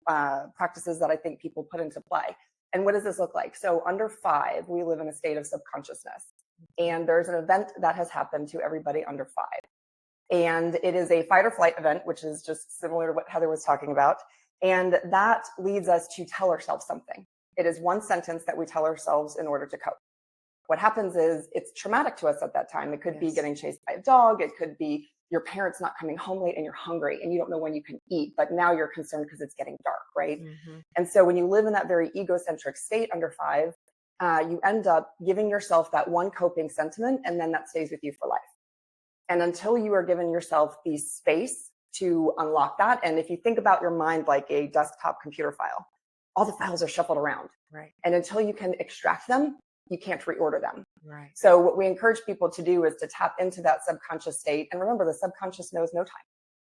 practices that I think people put into play. And what does this look like? So under 5, we live in a state of subconsciousness. And there's an event that has happened to everybody under 5. And it is a fight or flight event, which is just similar to what Heather was talking about. And that leads us to tell ourselves something. It is one sentence that we tell ourselves in order to cope. What happens is it's traumatic to us at that time. It could be getting chased by a dog. It could be your parents not coming home late and you're hungry and you don't know when you can eat, but now you're concerned because it's getting dark, right? Mhm. And so when you live in that very egocentric state under 5, you end up giving yourself that one coping sentiment, and then that stays with you for life. And until you are giving yourself the space to unlock that, and if you think about your mind like a desktop computer file, all the files are shuffled around. Right. And until you can extract them, you can't reorder them. Right. So what we encourage people to do is to tap into that subconscious state. And remember, the subconscious knows no time.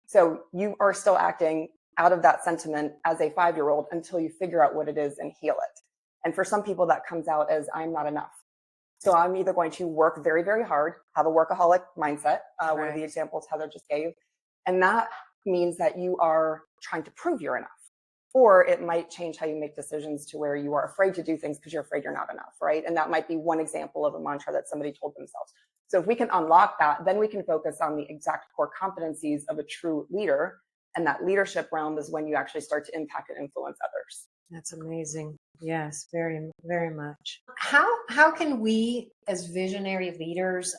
So you are still acting out of that sentiment as a 5-year-old until you figure out what it is and heal it. And for some people, that comes out as I'm not enough. So I'm either going to work very, very hard, have a workaholic mindset, one of the examples Heather just gave. And that means that you are trying to prove you're enough. Or it might change how you make decisions to where you are afraid to do things because you're afraid you're not enough, right? And that might be one example of a mantra that somebody told themselves. So if we can unlock that, then we can focus on the exact core competencies of a true leader. And that leadership realm is when you actually start to impact and influence others. That's amazing. Yes, very, very much. How can we as visionary leaders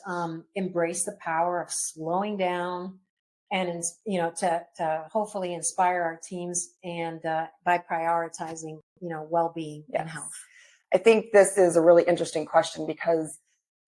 embrace the power of slowing down and, to hopefully inspire our teams and by prioritizing, well-being and health? I think this is a really interesting question because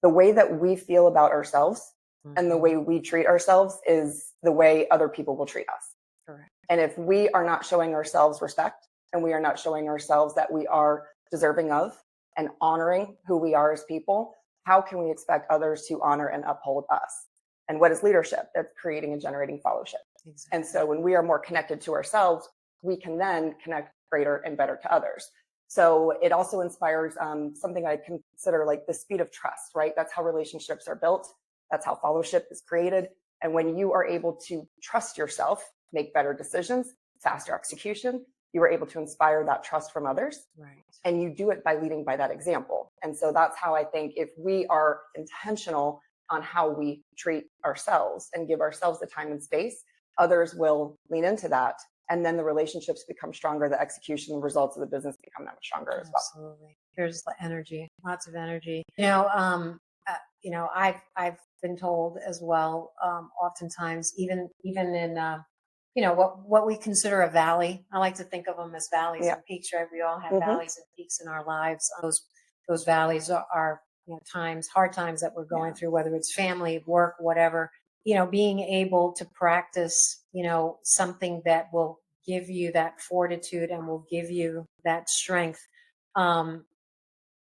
the way that we feel about ourselves and the way we treat ourselves is the way other people will treat us. Correct. And if we are not showing ourselves respect and we are not showing ourselves that we are deserving of and honoring who we are as people, how can we expect others to honor and uphold us? And what is leadership? It's creating and generating fellowship. Exactly. And so when we are more connected to ourselves, we can then connect greater and better to others. So it also inspires something I consider like the speed of trust, right? That's how relationships are built. That's how fellowship is created. And when you are able to trust yourself, make better decisions, faster execution, you are able to inspire that trust from others. Right. And you do it by leading by that example. And so that's how I think if we are intentional on how we treat ourselves and give ourselves the time and space, others will lean into that. And then the relationships become stronger, the execution, the results of the business become that much stronger as well. Absolutely. There's the energy, lots of energy. I've been told as well, oftentimes, even in what we consider a valley. I like to think of them as valleys and peaks, right? We all have valleys and peaks in our lives. Those valleys are hard times that we're going through, whether it's family, work, whatever. Being able to practice, something that will give you that fortitude and will give you that strength.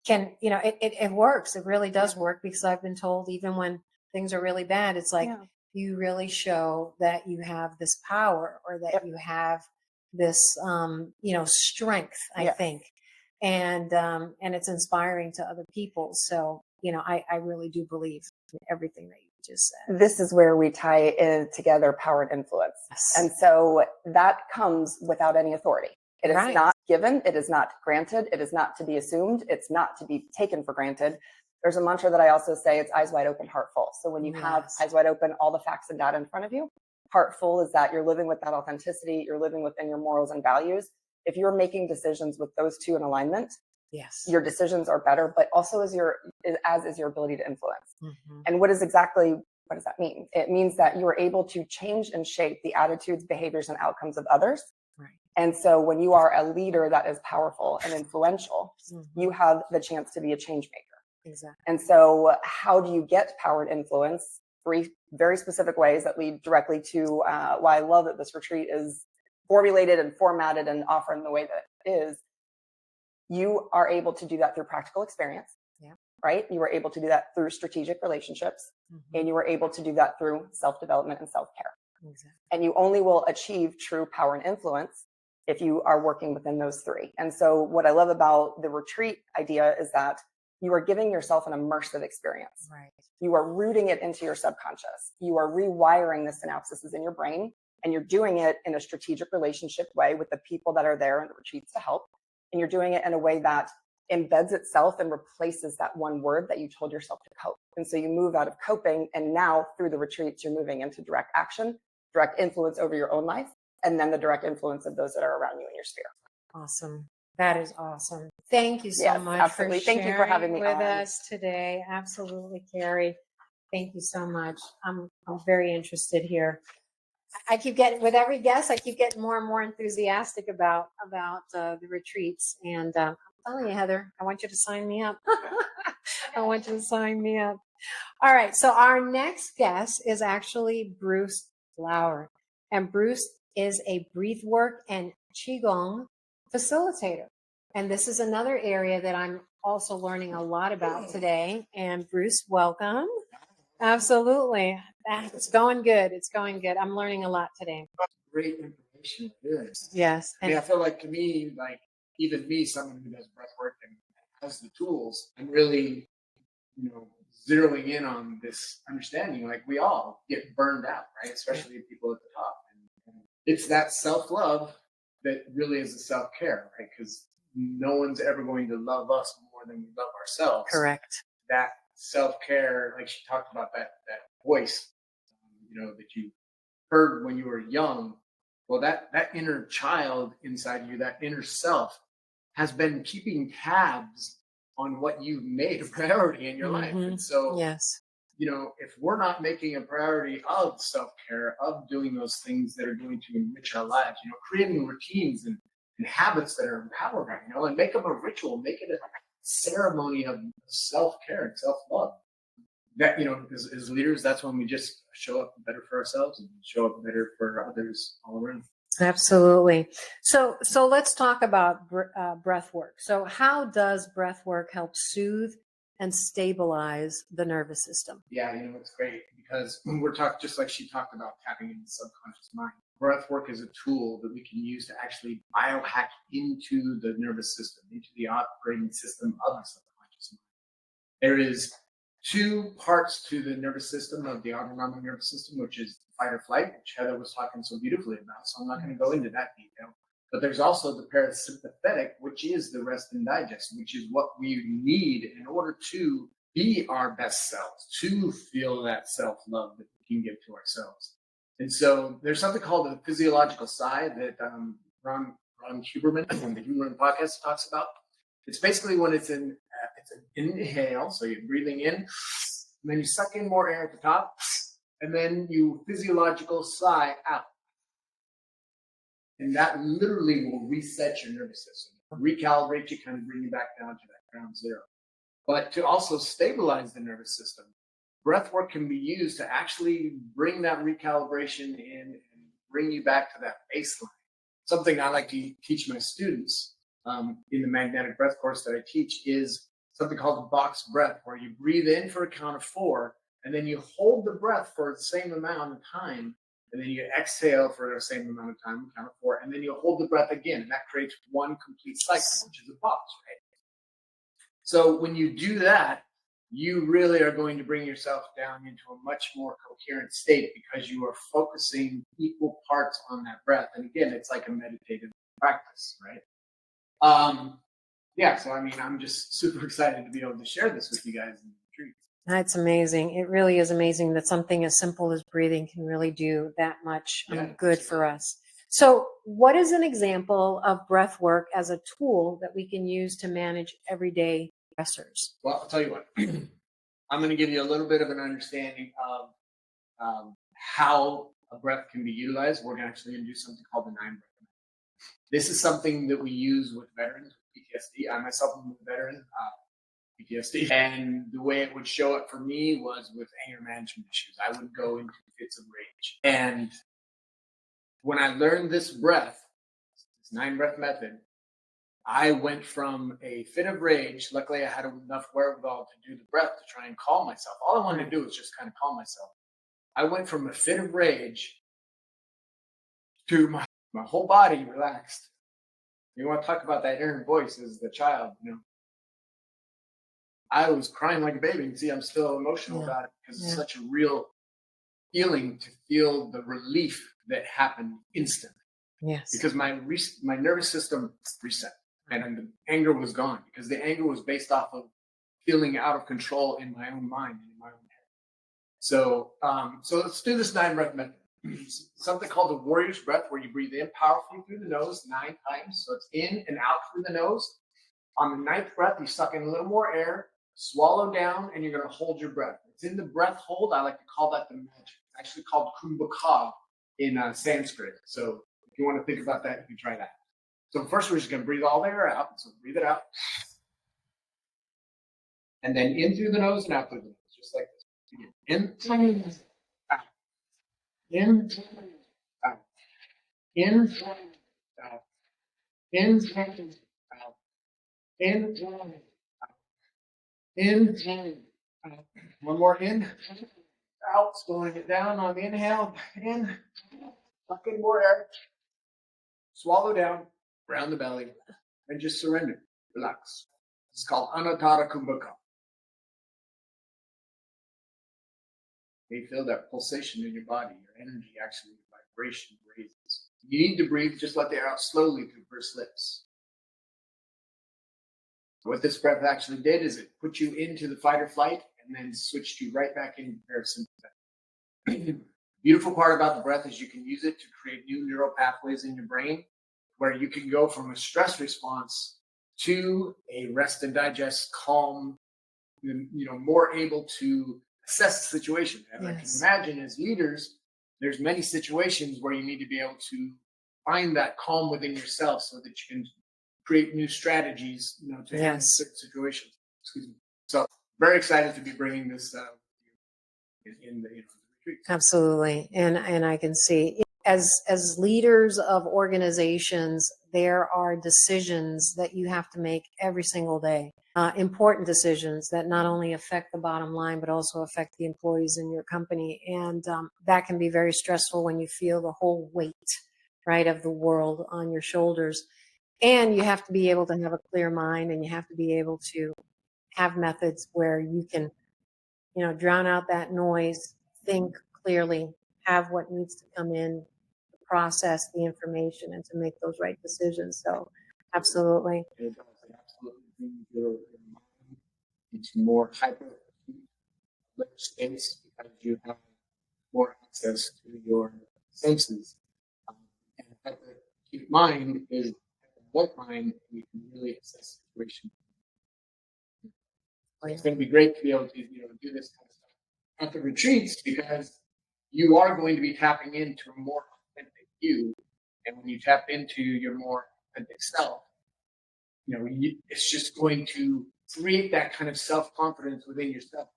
It works. It really does work, because I've been told even when things are really bad, it's like you really show that you have this power, or that you have this, strength, I think. And it's inspiring to other people. So, I really do believe in everything that you just said. This is where we tie in together power and influence. Yes. And so that comes without any authority. It is not given. It is not granted. It is not to be assumed. It's not to be taken for granted. There's a mantra that I also say, it's eyes wide open, heart full. So when you have eyes wide open, all the facts and data in front of you, heart full is that you're living with that authenticity. You're living within your morals and values. If you're making decisions with those two in alignment, your decisions are better, but also as is your ability to influence. And what does that mean? It means that you are able to change and shape the attitudes, behaviors, and outcomes of others. And so when you are a leader that is powerful and influential, you have the chance to be a change maker. Exactly. And so how do you get power and influence? 3 very specific ways that lead directly to why I love that this retreat is formulated and formatted and offered in the way that it is, you are able to do that through practical experience, right? You are able to do that through strategic relationships, and you are able to do that through self-development and self-care. Exactly. And you only will achieve true power and influence if you are working within those three. And so what I love about the retreat idea is that you are giving yourself an immersive experience. Right. You are rooting it into your subconscious. You are rewiring the synapses in your brain, and you're doing it in a strategic relationship way with the people that are there in the retreats to help. And you're doing it in a way that embeds itself and replaces that one word that you told yourself to cope. And so you move out of coping, and now through the retreats, you're moving into direct action, direct influence over your own life, and then the direct influence of those that are around you in your sphere. Awesome. That is awesome. Thank you so much absolutely. for Thank you for having me with on. us today. Absolutely, Carrie. Thank you so much. I'm very interested here. I keep getting, with every guest, I keep getting more and more enthusiastic about the retreats. And I'm telling you, Heather, I want you to sign me up. I want you to sign me up. All right. So our next guest is actually Bruce Lauer. And Bruce is a breath work and Qigong facilitator. And this is another area that I'm also learning a lot about today. And Bruce, welcome. Absolutely. It's going good. It's going good. I'm learning a lot today. Great information. It is. Yes. I mean, I feel like, to me, like, even me, someone who does breath work and has the tools, I'm really, zeroing in on this understanding. Like, we all get burned out, right? Especially people at the top. And it's that self-love that really is a self-care, right? Because no one's ever going to love us more than we love ourselves. Correct. That self-care, like she talked about, that voice, that you heard when you were young. Well, that inner child inside you, that inner self, has been keeping tabs on what you've made a priority in your life. And so, yes, if we're not making a priority of self-care, of doing those things that are going to enrich our lives, creating routines and habits that are empowering, and make them a ritual, make it a ceremony of self-care and self-love. That, as leaders, that's when we just show up better for ourselves and show up better for others all around. Absolutely. So let's talk about breath work. So how does breath work help soothe and stabilize the nervous system? Yeah, it's great because when we're talking, just like she talked about, tapping into the subconscious mind. Breath work is a tool that we can use to actually biohack into the nervous system, into the operating system of the subconscious mind. There is two parts to the nervous system of the autonomic nervous system, which is fight or flight, which Heather was talking so beautifully about. So I'm not going to go into that detail. But there's also the parasympathetic, which is the rest and digest, which is what we need in order to be our best selves, to feel that self-love that we can give to ourselves. And so there's something called the physiological sigh that Ron Huberman on the Huberman podcast talks about. It's basically when it's an inhale, so you're breathing in, and then you suck in more air at the top, and then you physiological sigh out. And that literally will reset your nervous system, recalibrate you, kind of bring you back down to that ground zero. But to also stabilize the nervous system, breath work can be used to actually bring that recalibration in and bring you back to that baseline. Something I like to teach my students in the magnetic breath course that I teach is something called the box breath, where you breathe in for a count of 4, and then you hold the breath for the same amount of time, and then you exhale for the same amount of time, count of 4, and then you hold the breath again, and that creates one complete cycle, which is a box, right? So when you do that, you really are going to bring yourself down into a much more coherent state because you are focusing equal parts on that breath. And again, it's like a meditative practice, right? So I mean, I'm just super excited to be able to share this with you guys in the retreat. That's amazing. It really is amazing that something as simple as breathing can really do that much good for us. So what is an example of breath work as a tool that we can use to manage everyday stressors? Well, I'll tell you what. I'm going to give you a little bit of an understanding of how a breath can be utilized. We're actually going to do something called the 9 breath. This is something that we use with veterans with PTSD. I myself am a veteran, PTSD. And the way it would show up for me was with anger management issues. I would go into fits of rage. And when I learned this breath, 9 breath method, I went from a fit of rage. Luckily, I had enough wherewithal to do the breath to try and calm myself. All I wanted to do was just kind of calm myself. I went from a fit of rage to my whole body relaxed. You want to talk about that inner voice as the child, I was crying like a baby. And see, I'm still emotional about it because it's such a real feeling to feel the relief that happened instantly. Yes. Because my nervous system reset and the anger was gone because the anger was based off of feeling out of control in my own mind and in my own head. So let's do this 9 breath method. Something called the warrior's breath, where you breathe in powerfully through the nose 9 times. So it's in and out through the nose. On the 9th breath, you suck in a little more air, swallow down, and you're going to hold your breath. It's in the breath hold. I like to call that the magic. It's actually called kumbhaka in Sanskrit. So if you want to think about that, you can try that. So first, we're just going to breathe all the air out. So breathe it out. And then in through the nose and out through the nose, just like this. In, out. In, out. In, out. In, out. In, out. In, out. One more in, out. Slowing it down on the inhale. In, suck in more air. Swallow down, round the belly, and just surrender. Relax. It's called Anattara Kumbhaka. You feel that pulsation in your body. Your energy, actually, vibration raises. You need to breathe, just let the air out slowly through pursed lips. What this breath actually did is it put you into the fight or flight and then switched you right back into parasympathetic. Beautiful part about the breath is you can use it to create new neural pathways in your brain, where you can go from a stress response to a rest and digest, calm, more able to assess the situation. And I can imagine as leaders, there's many situations where you need to be able to find that calm within yourself so that you can create new strategies, to handle certain situations. Excuse me. So very excited to be bringing this in the retreat. Absolutely. And I can see as leaders of organizations, there are decisions that you have to make every single day. Important decisions that not only affect the bottom line, but also affect the employees in your company. And that can be very stressful when you feel the whole weight, right, of the world on your shoulders. And you have to be able to have a clear mind, and you have to be able to have methods where you can, drown out that noise, think clearly, have what needs to come in, process the information, and to make those right decisions. So absolutely. It does absolutely bring your mind into more hyper space because you have more access to your senses. And hyper mind is what mind you can really assess the situation. It's going to be great to be able to do this kind of stuff at the retreats, because you are going to be tapping into a more authentic you. And when you tap into your more authentic self, it's just going to create that kind of self-confidence within yourself.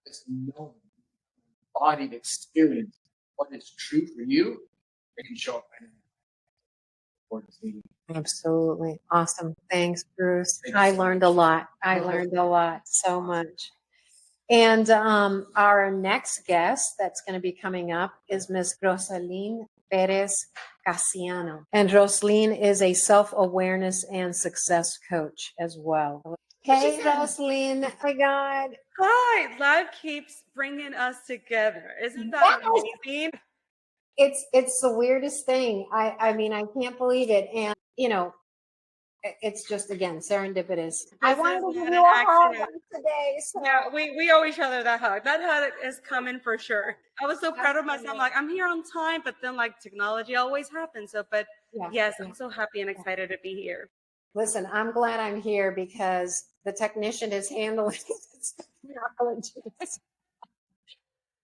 This known, embodied experience, what is true for you, it can show up in Absolutely. Awesome. Thanks, Bruce. I learned a lot. So much. And our next guest that's going to be coming up is Ms. Rosalyn Perez Casiano. And Rosalyn is a self-awareness and success coach as well. Hey, Rosalyn. Oh my God. Hi. Life keeps bringing us together. Isn't that amazing? It's the weirdest thing. I mean, I can't believe it. And, it's just, again, serendipitous. I wanted to give you a hug today. So. Yeah, we owe each other that hug. That hug is coming for sure. I was so proud of myself. Like, I'm here on time, but then technology always happens. So, but yes, I'm so happy and excited to be here. Listen, I'm glad I'm here because the technician is handling technology.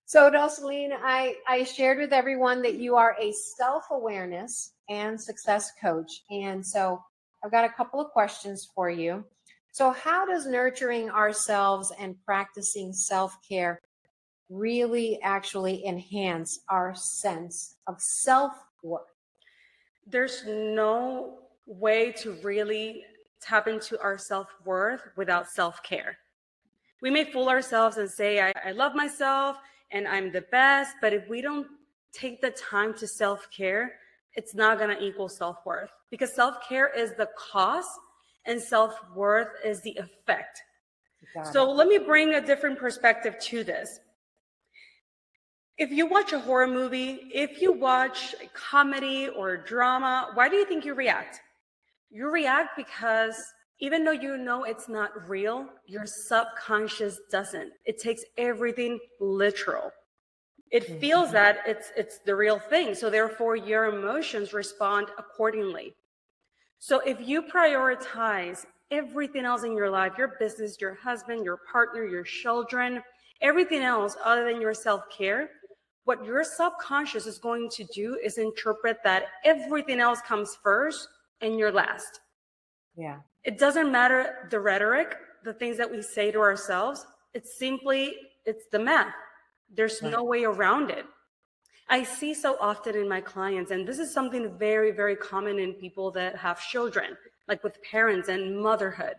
So, Rosalyn, I shared with everyone that you are a self-awareness and success coach. And so I've got a couple of questions for you. So how does nurturing ourselves and practicing self-care really actually enhance our sense of self-worth? there's no way to really tap into our self-worth without self-care. We may fool ourselves and say, I love myself and I'm the best, but if we don't take the time to self-care, it's not going to equal self-worth, because self-care is the cause and self-worth is the effect. So let me bring a different perspective to this. If you watch a horror movie, if you watch a comedy or a drama, why do you think you react? You react because even though you know it's not real, your subconscious doesn't. It takes everything literal. It feels that it's the real thing. So therefore, your emotions respond accordingly. So if you prioritize everything else in your life, your business, your husband, your partner, your children, everything else other than your self-care, what your subconscious is going to do is interpret that everything else comes first and you're last. Yeah. It doesn't matter the rhetoric, the things that we say to ourselves. It's the math. There's no way around it. I see so often in my clients, and this is something very, very common in people that have children, like with parents and motherhood.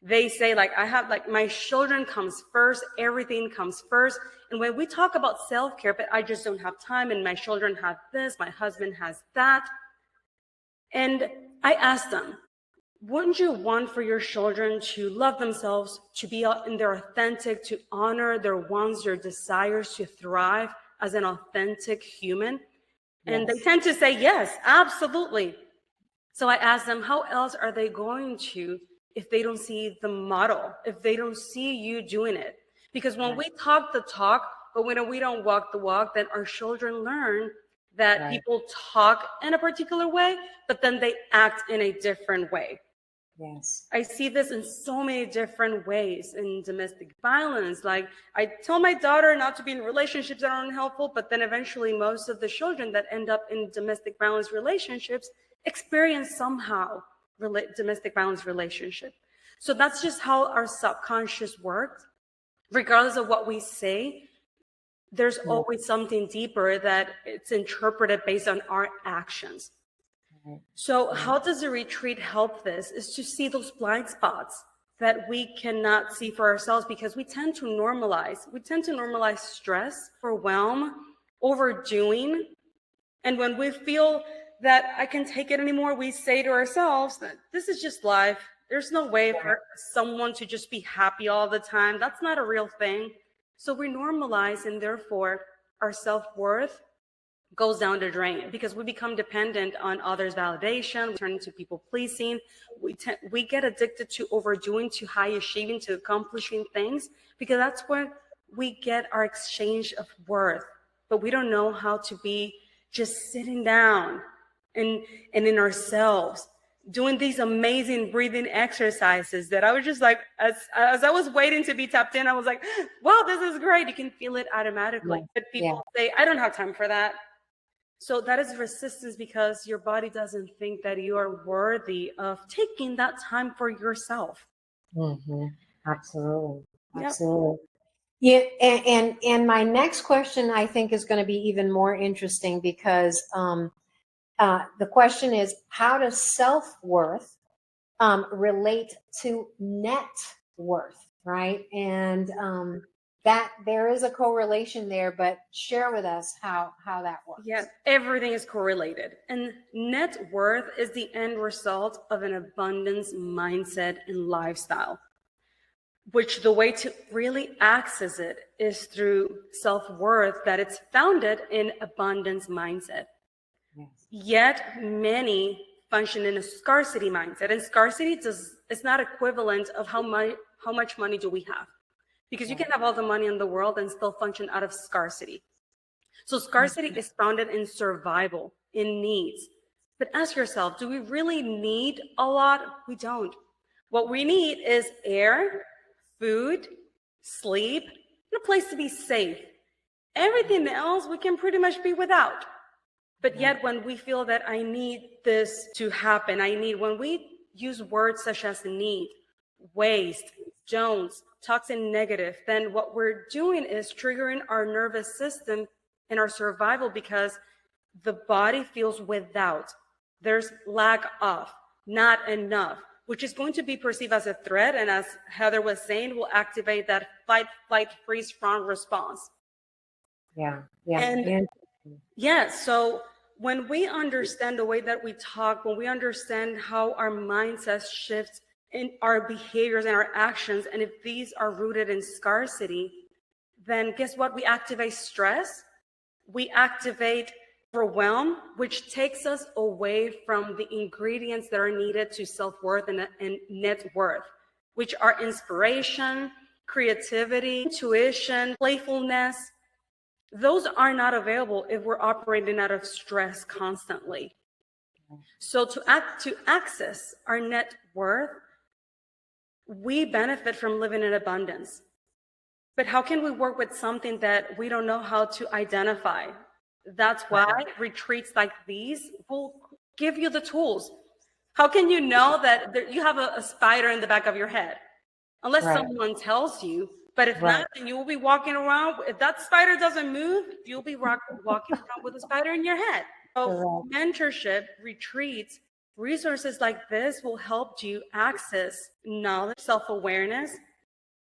They say, my children comes first, everything comes first. And when we talk about self-care, but I just don't have time, and my children have this, my husband has that. And I ask them, wouldn't you want for your children to love themselves, to be in their authentic, to honor their wants, their desires, to thrive as an authentic human? And they tend to say, yes, absolutely. So I ask them, how else are they going to if they don't see the model, if they don't see you doing it? Because when we talk the talk, but when we don't walk the walk, then our children learn that people talk in a particular way, but then they act in a different way. Yes. I see this in so many different ways in domestic violence. Like, I tell my daughter not to be in relationships that are unhelpful, but then eventually most of the children that end up in domestic violence relationships experience somehow domestic violence relationship. So that's just how our subconscious works. Regardless of what we say, there's always something deeper that it's interpreted based on our actions. So how does the retreat help this? Is to see those blind spots that we cannot see for ourselves, because we tend to normalize. We tend to normalize stress, overwhelm, overdoing. And when we feel that I can take it anymore, we say to ourselves that this is just life. There's no way for someone to just be happy all the time. That's not a real thing. So we normalize, and therefore our self-worth goes down the drain because we become dependent on others' validation. We turn into people pleasing. We get addicted to overdoing, to high achieving, to accomplishing things, because that's where we get our exchange of worth. But we don't know how to be just sitting down and in ourselves, doing these amazing breathing exercises that I was just like, as I was waiting to be tapped in, I was like, wow, this is great. You can feel it automatically. But people say, I don't have time for that. So that is resistance, because your body doesn't think that you are worthy of taking that time for yourself. Absolutely. Absolutely. Yeah. And my next question, I think, is going to be even more interesting, because the question is, how does self-worth relate to net worth, right? And that there is a correlation there, but share with us how that works. Yes, everything is correlated. And net worth is the end result of an abundance mindset and lifestyle, which the way to really access it is through self-worth, that it's founded in abundance mindset. Yes. Yet many function in a scarcity mindset, and scarcity is not equivalent of how much money do we have. Because you can have all the money in the world and still function out of scarcity. So scarcity is founded in survival, in needs. But ask yourself, do we really need a lot? We don't. What we need is air, food, sleep, and a place to be safe. Everything else we can pretty much be without. But yet when we feel that I need this to happen, when we use words such as need, waste, don'ts, toxic negative, then what we're doing is triggering our nervous system and our survival, because the body feels without. There's lack of, not enough, which is going to be perceived as a threat. And as Heather was saying, will activate that fight, flight, freeze, fawn response. Yeah. And yeah, so when we understand the way that we talk, when we understand how our mindset shifts in our behaviors and our actions, and if these are rooted in scarcity, then guess what? We activate stress, we activate overwhelm, which takes us away from the ingredients that are needed to self-worth and net worth, which are inspiration, creativity, intuition, playfulness. Those are not available if we're operating out of stress constantly. So to access our net worth, we benefit from living in abundance. But how can we work with something that we don't know how to identify? That's why retreats like these will give you the tools. How can you know that you have a spider in the back of your head? Unless someone tells you. But if not, then you will be walking around. If that spider doesn't move, you'll be walking around with a spider in your head. So mentorship, retreats, resources like this will help you access knowledge, self-awareness,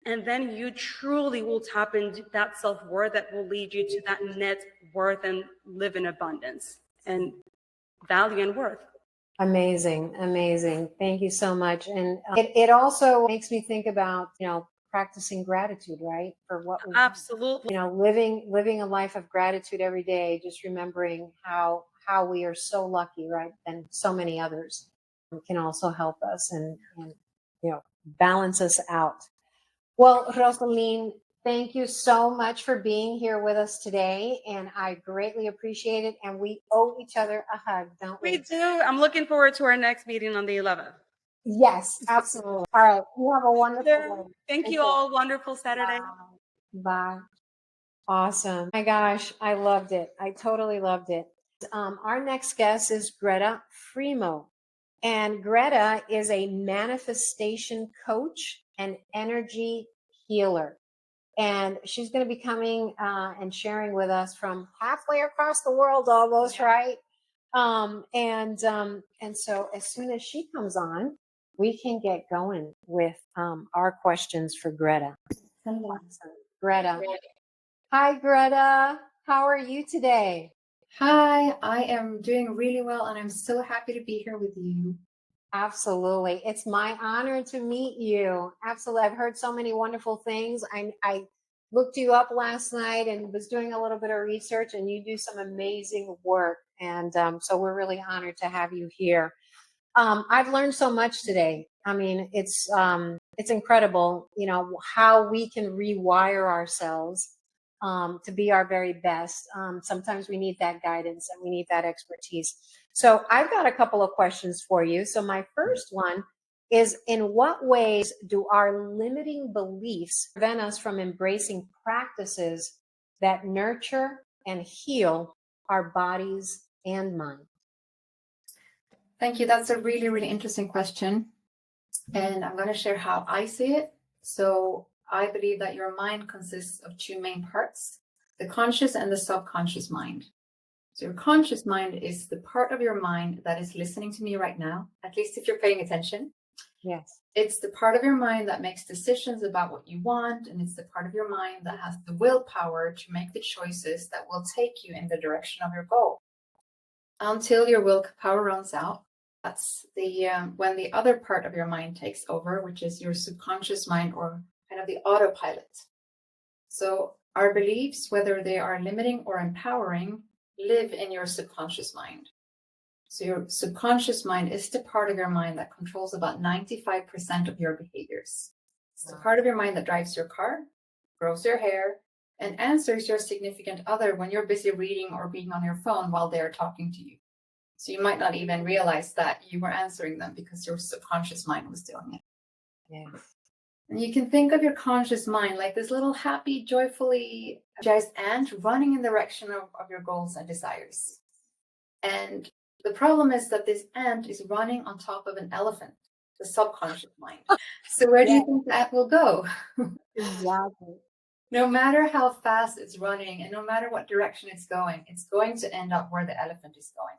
and then you truly will tap into that self-worth that will lead you to that net worth and live in abundance and value and worth. Amazing. Thank you so much. And it also makes me think about, practicing gratitude, right? For what we absolutely, living a life of gratitude every day, just remembering how we are so lucky, right? And so many others can also help us and balance us out. Well, Rosaline, thank you so much for being here with us today. And I greatly appreciate it. And we owe each other a hug, don't we? We do. I'm looking forward to our next meeting on the 11th. Yes, absolutely. All right. You have a wonderful day. Thank you all. Wonderful Saturday. Bye. Awesome. My gosh, I loved it. I totally loved it. Our next guest is Greta Fremo. And Greta is a manifestation coach and energy healer. And she's going to be coming and sharing with us from halfway across the world almost, right? And so as soon as she comes on, we can get going with our questions for Greta. Greta. Hi, Greta. How are you today? Hi, I am doing really well, and I'm so happy to be here with you. Absolutely. It's my honor to meet you. Absolutely. I've heard so many wonderful things. I looked you up last night and was doing a little bit of research, and you do some amazing work. And so we're really honored to have you here. I've learned so much today. I mean, it's incredible, how we can rewire ourselves to be our very best. Sometimes we need that guidance and we need that expertise. So I've got a couple of questions for you. So my first one is, in what ways do our limiting beliefs prevent us from embracing practices that nurture and heal our bodies and mind? Thank you. That's a really, really interesting question. And I'm going to share how I see it. So I believe that your mind consists of two main parts, the conscious and the subconscious mind. So your conscious mind is the part of your mind that is listening to me right now, at least if you're paying attention. Yes. It's the part of your mind that makes decisions about what you want, and it's the part of your mind that has the willpower to make the choices that will take you in the direction of your goal. Until your willpower runs out, that's when the other part of your mind takes over, which is your subconscious mind, or kind of the autopilot. So our beliefs, whether they are limiting or empowering, live in your subconscious mind. So your subconscious mind is the part of your mind that controls about 95% of your behaviors. It's the part of your mind that drives your car, grows your hair, and answers your significant other when you're busy reading or being on your phone while they're talking to you. So you might not even realize that you were answering them because your subconscious mind was doing it. Yes. And you can think of your conscious mind like this little happy, joyfully energized ant running in the direction of your goals and desires. And the problem is that this ant is running on top of an elephant, the subconscious mind. So where do you think that will go? Exactly. No matter how fast it's running and no matter what direction it's going to end up where the elephant is going.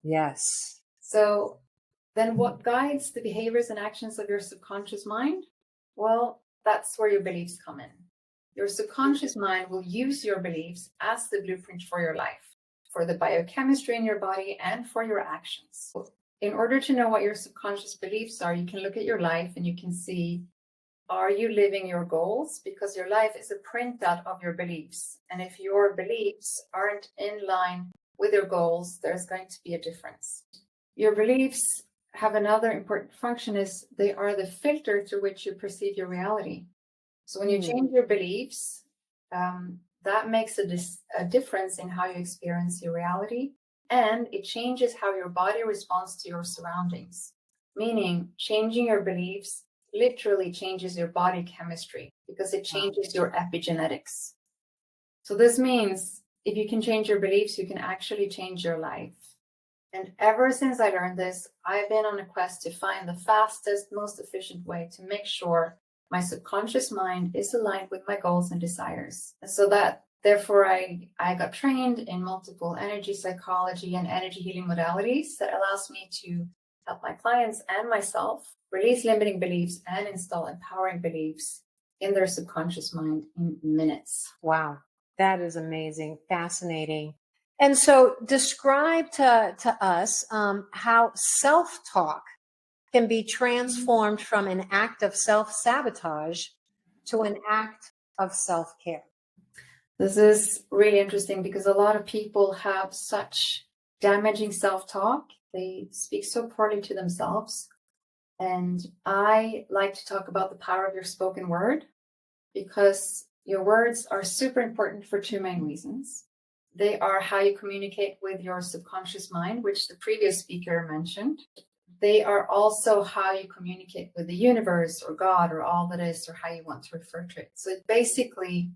Yes. So then what guides the behaviors and actions of your subconscious mind? Well, that's where your beliefs come in. Your subconscious mind will use your beliefs as the blueprint for your life, for the biochemistry in your body, and for your actions. In order to know what your subconscious beliefs are, you can look at your life and you can see, are you living your goals? Because your life is a printout of your beliefs. And if your beliefs aren't in line with your goals, there's going to be a difference. Your beliefs have another important function, is they are the filter through which you perceive your reality. So when you change your beliefs, that makes a difference in how you experience your reality, and it changes how your body responds to your surroundings. Meaning, changing your beliefs literally changes your body chemistry because it changes your epigenetics. So this means if you can change your beliefs, you can actually change your life. And ever since I learned this, I've been on a quest to find the fastest, most efficient way to make sure my subconscious mind is aligned with my goals and desires. And so that, therefore, I got trained in multiple energy psychology and energy healing modalities that allows me to help my clients and myself release limiting beliefs and install empowering beliefs in their subconscious mind in minutes. Wow, that is amazing, fascinating. And so describe to us how self-talk can be transformed from an act of self-sabotage to an act of self-care. This is really interesting because a lot of people have such damaging self-talk. They speak so poorly to themselves. And I like to talk about the power of your spoken word, because your words are super important for two main reasons. They are how you communicate with your subconscious mind, which the previous speaker mentioned. They are also how you communicate with the universe or God or all that is, or how you want to refer to it. So it basically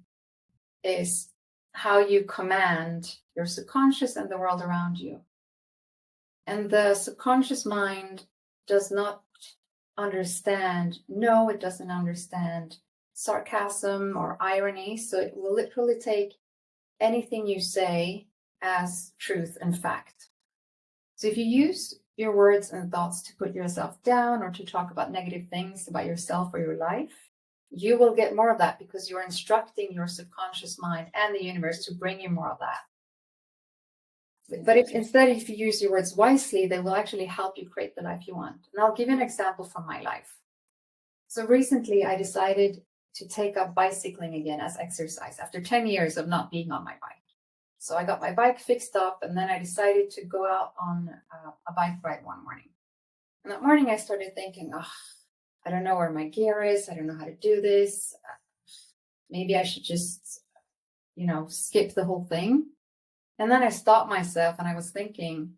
is how you command your subconscious and the world around you. And the subconscious mind does not understand, no, it doesn't understand sarcasm or irony. So it will literally take anything you say as truth and fact. So if you use your words and thoughts to put yourself down or to talk about negative things about yourself or your life, you will get more of that because you're instructing your subconscious mind and the universe to bring you more of that. But if you use your words wisely, they will actually help you create the life you want. And I'll give you an example from my life. So recently I decided to take up bicycling again as exercise after 10 years of not being on my bike. So I got my bike fixed up, and then I decided to go out on a bike ride one morning. And that morning I started thinking, I don't know where my gear is. I don't know how to do this. Maybe I should just, skip the whole thing. And then I stopped myself and I was thinking,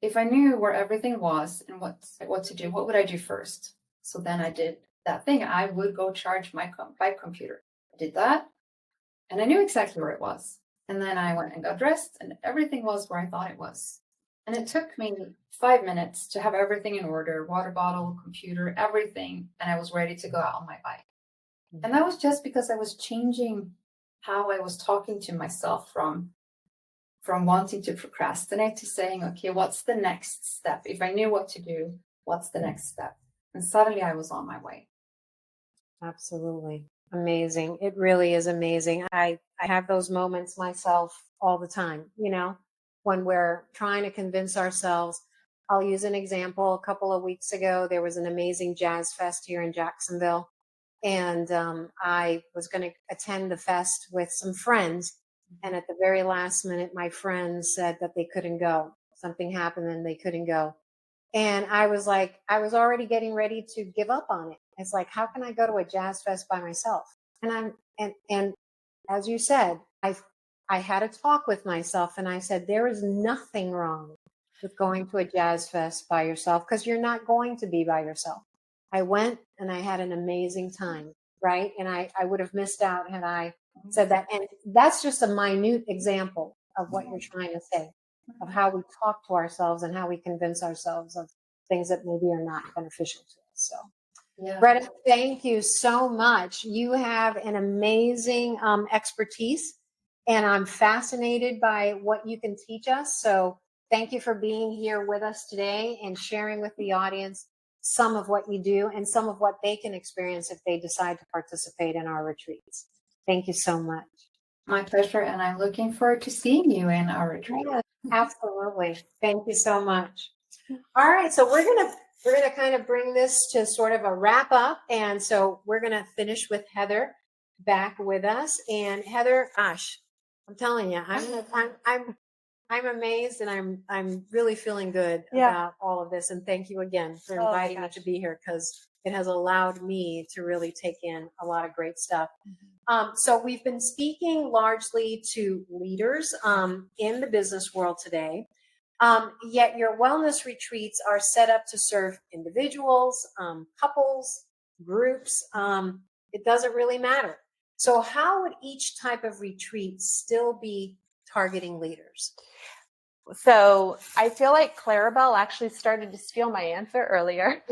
if I knew where everything was and what to do, what would I do first? So then I did that thing. I would go charge my bike computer. I did that, and I knew exactly where it was. And then I went and got dressed, and everything was where I thought it was. And it took me 5 minutes to have everything in order, water bottle, computer, everything. And I was ready to go out on my bike. And that was just because I was changing how I was talking to myself from wanting to procrastinate to saying, okay, what's the next step? If I knew what to do, what's the next step? And suddenly I was on my way. Absolutely. Amazing. It really is amazing. I have those moments myself all the time, when we're trying to convince ourselves. I'll use an example. A couple of weeks ago, there was an amazing jazz fest here in Jacksonville. And I was going to attend the fest with some friends. And at the very last minute, my friends said that they couldn't go. Something happened and they couldn't go. And I was already getting ready to give up on it. It's like, how can I go to a jazz fest by myself? And as you said, I had a talk with myself, and I said, there is nothing wrong with going to a jazz fest by yourself, because you're not going to be by yourself. I went and I had an amazing time, right? And I would have missed out had I said that. And that's just a minute example of what you're trying to say, of how we talk to ourselves and how we convince ourselves of things that maybe are not beneficial to us. So, yeah. Greta, thank you so much. You have an amazing expertise, and I'm fascinated by what you can teach us. So Thank you for being here with us today and sharing with the audience some of what you do and some of what they can experience if they decide to participate in our retreats. Thank you so much. My pleasure, and I'm looking forward to seeing you in our retreat. Yeah, absolutely. Thank you so much. All right, so we're gonna kind of bring this to sort of a wrap up, and so we're gonna finish with Heather back with us. And Heather, gosh, I'm telling you, I'm amazed, and I'm really feeling good about all of this. And thank you again for inviting me to be here, because it has allowed me to really take in a lot of great stuff. So we've been speaking largely to leaders in the business world today. Yet your wellness retreats are set up to serve individuals, couples, groups. It doesn't really matter. So how would each type of retreat still be targeting leaders? So I feel like Clarabelle actually started to steal my answer earlier.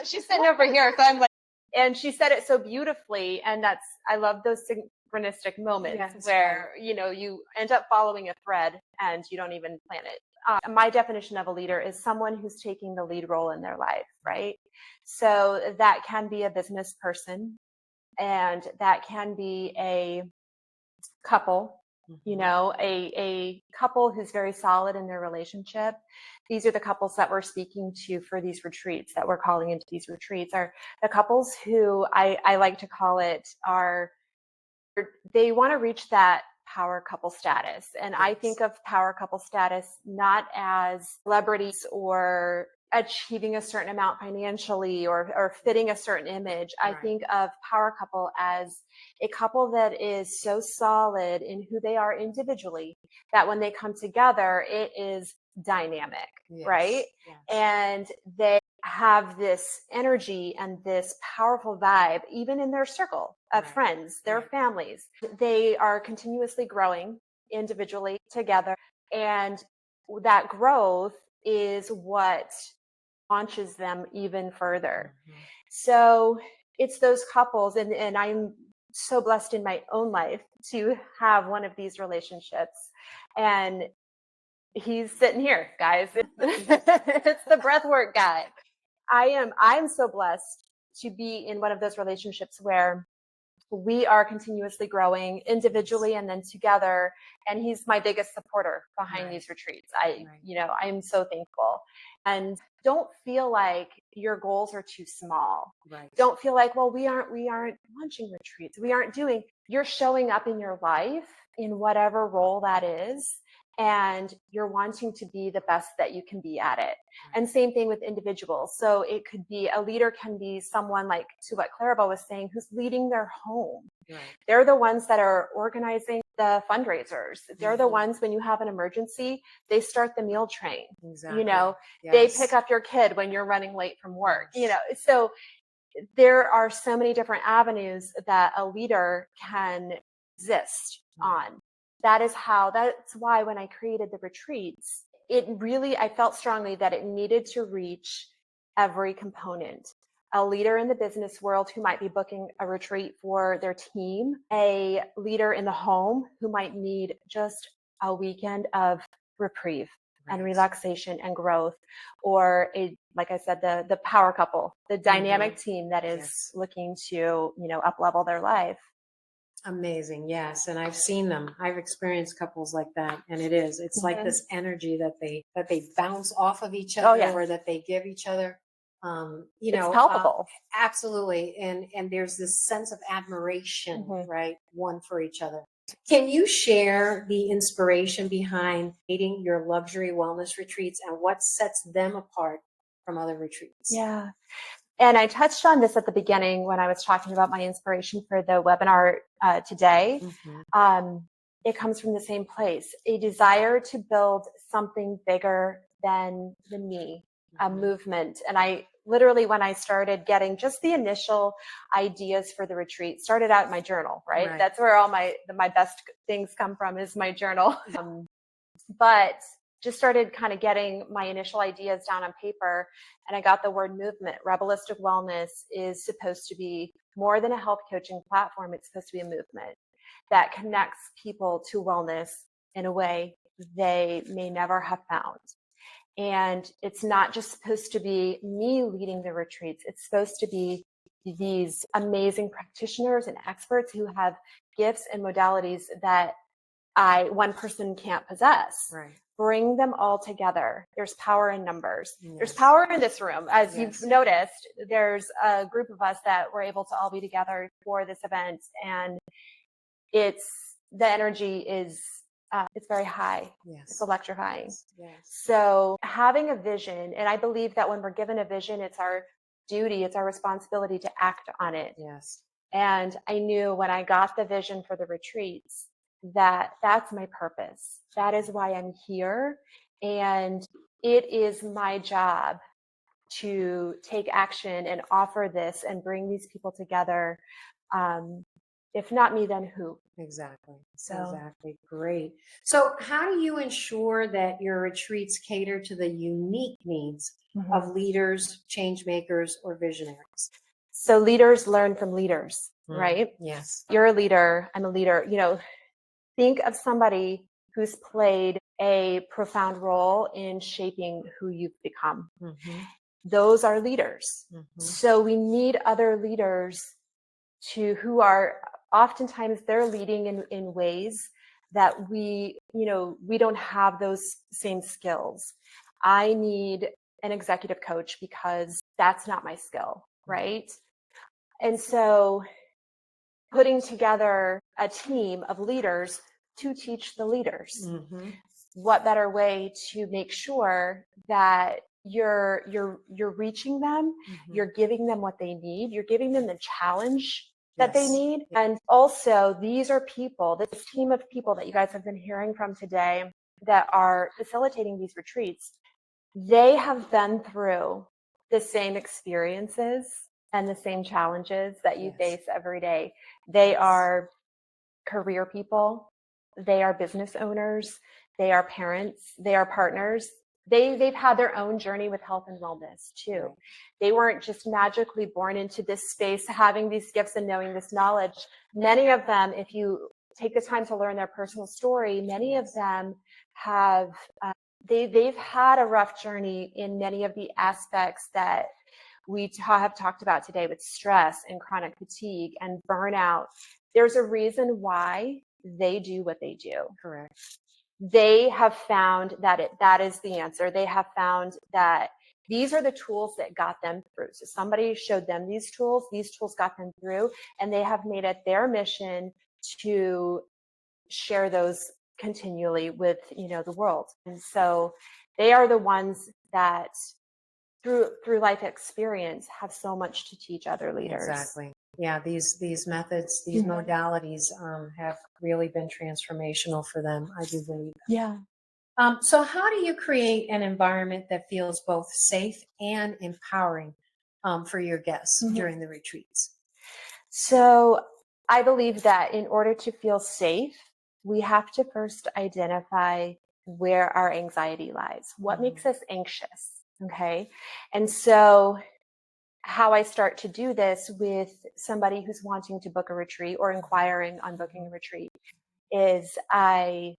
She's sitting over here, so I'm like, and she said it so beautifully. And I love those synchronistic moments where, you end up following a thread and you don't even plan it. My definition of a leader is someone who's taking the lead role in their life, right? So that can be a business person, and that can be a couple, a couple who's very solid in their relationship. These are the couples that we're speaking to for these retreats, that we're calling into these retreats, are the couples who I like to call it they want to reach that power couple status. And I think of power couple status not as celebrities or achieving a certain amount financially or fitting a certain image. I think of power couple as a couple that is so solid in who they are individually that when they come together, it is dynamic, right? Yes. And they have this energy and this powerful vibe, even in their circle of friends, their families. They are continuously growing individually together. And that growth is what launches them even further. So it's those couples, and I'm so blessed in my own life to have one of these relationships. And he's sitting here, guys. It's the breathwork guy. I'm so blessed to be in one of those relationships where we are continuously growing individually and then together. And he's my biggest supporter behind these retreats. I'm so thankful. And don't feel like your goals are too small. Don't feel like, well, we aren't launching retreats. You're showing up in your life in whatever role that is. And you're wanting to be the best that you can be at it. And same thing with individuals. So it could be, a leader can be someone, like to what Clarabelle was saying, who's leading their home. They're the ones that are organizing the fundraisers. They're the ones, when you have an emergency, they start the meal train. They pick up your kid when you're running late from work. So there are so many different avenues that a leader can exist on. That's why when I created the retreats, I felt strongly that it needed to reach every component. A leader in the business world who might be booking a retreat for their team, a leader in the home who might need just a weekend of reprieve and relaxation and growth, or like I said, the power couple, the dynamic team that is looking to, up level their life. Amazing. Yes. And I've seen them. I've experienced couples like that. And it's like this energy that they bounce off of each other or that they give each other. It's palpable. Absolutely. And there's this sense of admiration, right? One for each other. Can you share the inspiration behind creating your luxury wellness retreats and what sets them apart from other retreats? Yeah. And I touched on this at the beginning when I was talking about my inspiration for the webinar today. It comes from the same place, a desire to build something bigger than me, a movement. And I literally, when I started getting just the initial ideas for the retreat, started out in my journal, right? That's where all my best things come from, is my journal. But just started kind of getting my initial ideas down on paper, and I got the word movement. Rebellistic Wellness is supposed to be more than a health coaching platform. It's supposed to be a movement that connects people to wellness in a way they may never have found. And it's not just supposed to be me leading the retreats. It's supposed to be these amazing practitioners and experts who have gifts and modalities that one person can't possess. Right. Bring them all together. There's power in numbers. Yes. There's power in this room. As Yes. you've noticed, there's a group of us that were able to all be together for this event. And the energy is, it's very high. Yes. It's electrifying. Yes. So having a vision, and I believe that when we're given a vision, it's our duty, it's our responsibility to act on it. Yes. And I knew when I got the vision for the retreats that that's my purpose. That is why I'm here. And it is my job to take action and offer this and bring these people together. If not me, then who? Exactly. So Exactly. Great. So how do you ensure that your retreats cater to the unique needs of leaders, change makers, or visionaries? So leaders learn from leaders, right? Yes. You're a leader. I'm a leader. Think of somebody who's played a profound role in shaping who you've become. Those are leaders. So we need other leaders who are oftentimes they're leading in ways that we don't have those same skills. I need an executive coach because that's not my skill, right? And so putting together a team of leaders to teach the leaders. What better way to make sure that you're reaching them, you're giving them what they need, you're giving them the challenge that they need. And also these are people, this team of people that you guys have been hearing from today that are facilitating these retreats, they have been through the same experiences and the same challenges that you face every day. They are career people, they are business owners, they are parents, they are partners. They've had their own journey with health and wellness too. They weren't just magically born into this space, having these gifts and knowing this knowledge. Many of them, if you take the time to learn their personal story, many of them have, they've had a rough journey in many of the aspects that we have talked about today with stress and chronic fatigue and burnout. There's a reason why they do what they do. Correct. They have found that is the answer. They have found that these are the tools that got them through. So somebody showed them these tools got them through, and they have made it their mission to share those continually with, the world. And so they are the ones that through life experience have so much to teach other leaders. Exactly. Yeah, these methods, these modalities have really been transformational for them. I do believe that. Yeah. So how do you create an environment that feels both safe and empowering for your guests during the retreats? So I believe that in order to feel safe, we have to first identify where our anxiety lies. What makes us anxious? Okay. And so how I start to do this with somebody who's wanting to book a retreat or inquiring on booking a retreat is I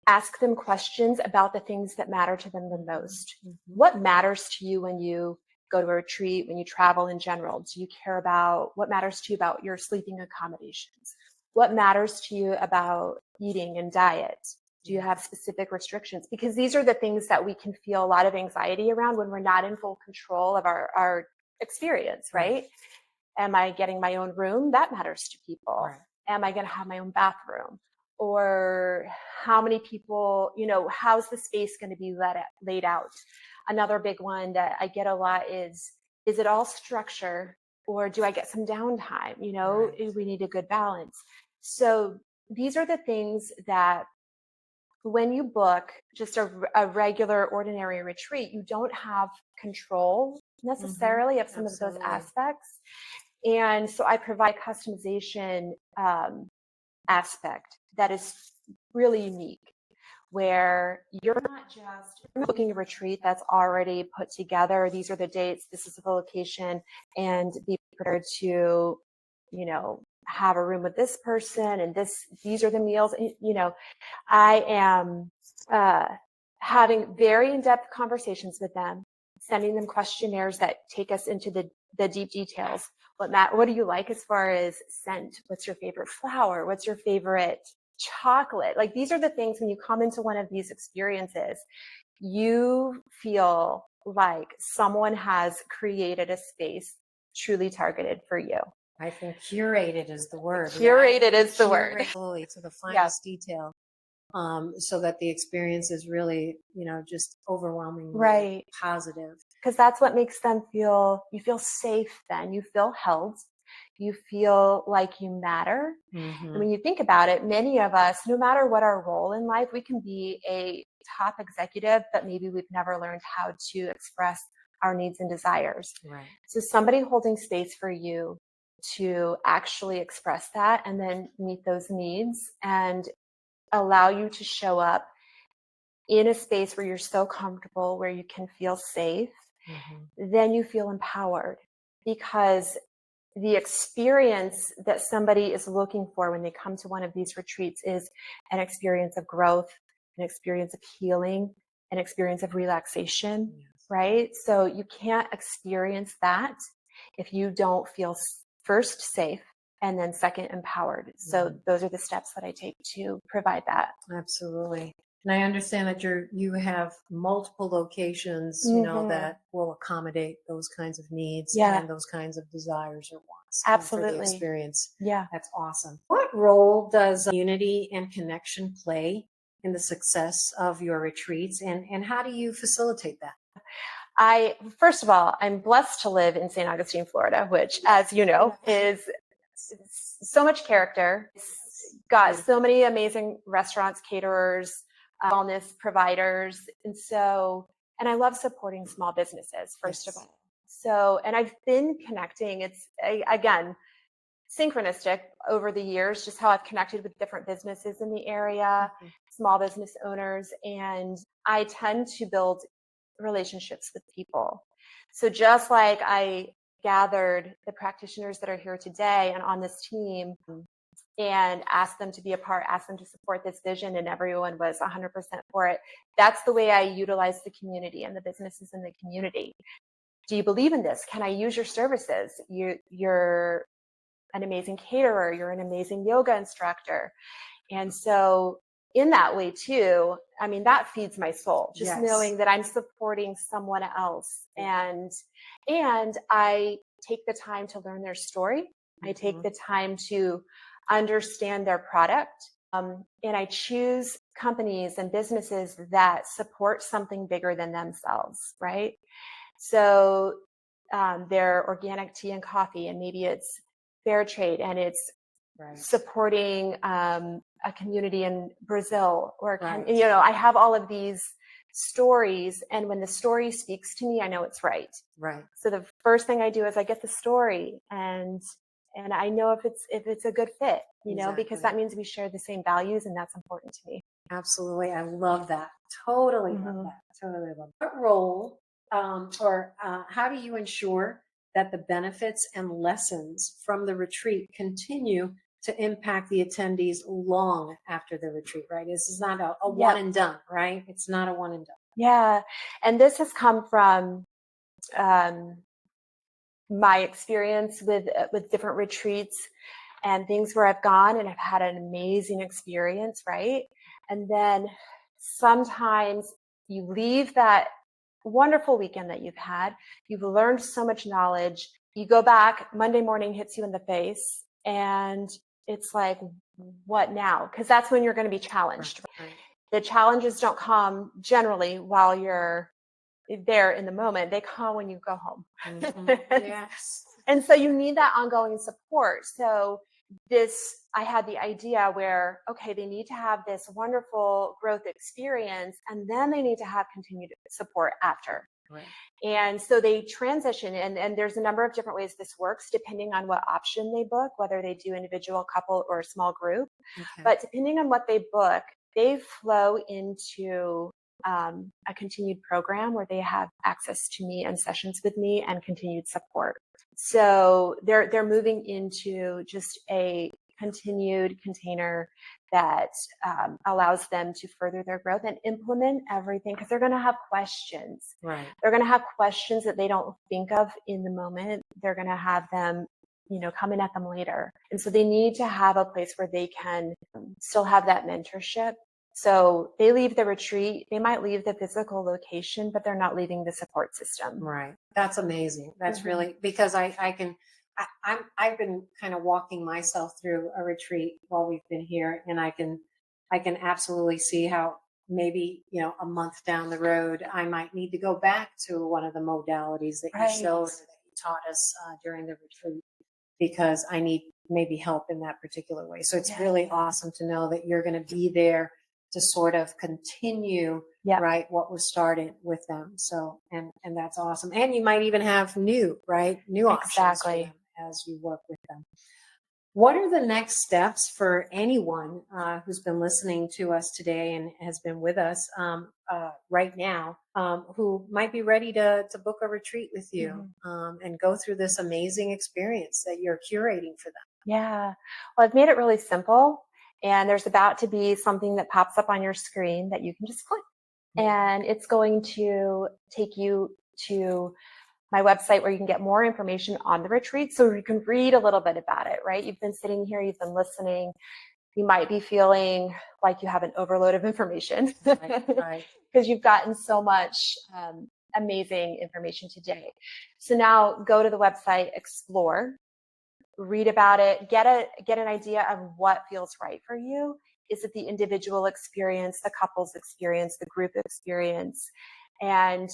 ask them questions about the things that matter to them the most. What matters to you when you go to a retreat, when you travel in general? Do you care about what matters to you about your sleeping accommodations? What matters to you about eating and diet? Do you have specific restrictions? Because these are the things that we can feel a lot of anxiety around when we're not in full control of our experience, right? Am I getting my own room? That matters to people. Am I going to have my own bathroom? Or how many people, how's the space going to be laid out? Another big one that I get a lot is it all structure or do I get some downtime? We need a good balance. So these are the things that when you book just a regular, ordinary retreat, you don't have control necessarily of some of those aspects. And so I provide customization aspect that is really unique, where you're not just booking a retreat that's already put together. These are the dates, this is the location, and be prepared to, have a room with this person and these are the meals. You know, I am having very in-depth conversations with them, sending them questionnaires that take us into the deep details. What do you like as far as scent? What's your favorite flower? What's your favorite chocolate? Like, these are the things when you come into one of these experiences, you feel like someone has created a space truly targeted for you. I think curated is the word. Curated is the word. Curated to the finest detail. So that the experience is really, you know, just overwhelmingly positive. Because that's what makes them you feel safe then. You feel held. You feel like you matter. Mm-hmm. And when you think about it, many of us, no matter what our role in life, we can be a top executive, but maybe we've never learned how to express our needs and desires. Right. So somebody holding space for you to actually express that and then meet those needs and allow you to show up in a space where you're so comfortable, where you can feel safe, then you feel empowered, because the experience that somebody is looking for when they come to one of these retreats is an experience of growth, an experience of healing, an experience of relaxation, right? So you can't experience that if you don't feel first safe and then second empowered. So those are the steps that I take to provide that. Absolutely. And I understand that you have multiple locations, you know, that will accommodate those kinds of needs and those kinds of desires or wants. Absolutely. For the experience. Yeah. That's awesome. What role does unity and connection play in the success of your retreats, and how do you facilitate that? First of all, I'm blessed to live in St. Augustine, Florida, which, as you know, is so much character. It's got so many amazing restaurants, caterers, wellness providers. And I love supporting small businesses, first of all. So, and I've been connecting, again, synchronistic over the years, just how I've connected with different businesses in the area, small business owners, and I tend to build relationships with people. So just like I gathered the practitioners that are here today and on this team and asked them to be a part, asked them to support this vision, and everyone was 100% for it. That's the way I utilize the community and the businesses in the community. Do you believe in this? Can I use your services? You're an amazing caterer. You're an amazing yoga instructor. And so in that way too, I mean, that feeds my soul, just knowing that I'm supporting someone else. And I take the time to learn their story. I take the time to understand their product. And I choose companies and businesses that support something bigger than themselves, right? So they're organic tea and coffee, and maybe it's fair trade, and it's supporting a community in Brazil, or you know, I have all of these stories, and when the story speaks to me, I know it's right. Right. So the first thing I do is I get the story, and I know if it's a good fit, you know, because that means we share the same values, and that's important to me. Absolutely. I love that. Totally love that. Totally love that. What role how do you ensure that the benefits and lessons from the retreat continue to impact the attendees long after the retreat, right? This is not a one and done, right? It's not a one and done. Yeah. And this has come from my experience with different retreats and things where I've gone and I've had an amazing experience, right? And then sometimes you leave that wonderful weekend that you've had, you've learned so much knowledge, you go back, Monday morning hits you in the face, and it's like, what now? Because that's when you're going to be challenged. Right. The challenges don't come generally while you're there in the moment. They come when you go home. Yes. And so you need that ongoing support. So I had the idea where, okay, they need to have this wonderful growth experience, and then they need to have continued support after. Right. And so they transition, and there's a number of different ways this works depending on what option they book, whether they do individual, couple, or a small group. Okay. But depending on what they book, they flow into a continued program where they have access to me and sessions with me and continued support. So they're moving into just a continued container that allows them to further their growth and implement everything, because they're going to have questions. Right. They're going to have questions that they don't think of in the moment. They're going to have them, coming at them later. And so they need to have a place where they can still have that mentorship. So they leave the retreat, they might leave the physical location, but they're not leaving the support system. Right. That's amazing. That's Mm-hmm. really, because I've been kind of walking myself through a retreat while we've been here, and I can absolutely see how maybe, a month down the road, I might need to go back to one of the modalities that you showed, that you taught us during the retreat, because I need maybe help in that particular way. So it's really awesome to know that you're going to be there to sort of continue, right, what was started with them. So, and that's awesome. And you might even have new options for them as you work with them. What are the next steps for anyone who's been listening to us today and has been with us right now, who might be ready to book a retreat with you and go through this amazing experience that you're curating for them? Yeah. Well, I've made it really simple. And there's about to be something that pops up on your screen that you can just click. And it's going to take you to my website where you can get more information on the retreat. So you can read a little bit about it, right? You've been sitting here, you've been listening. You might be feeling like you have an overload of information because you've gotten so much amazing information today. So now go to the website, explore. Read about it, get an idea of what feels right for you. Is it the individual experience, the couple's experience, the group experience? And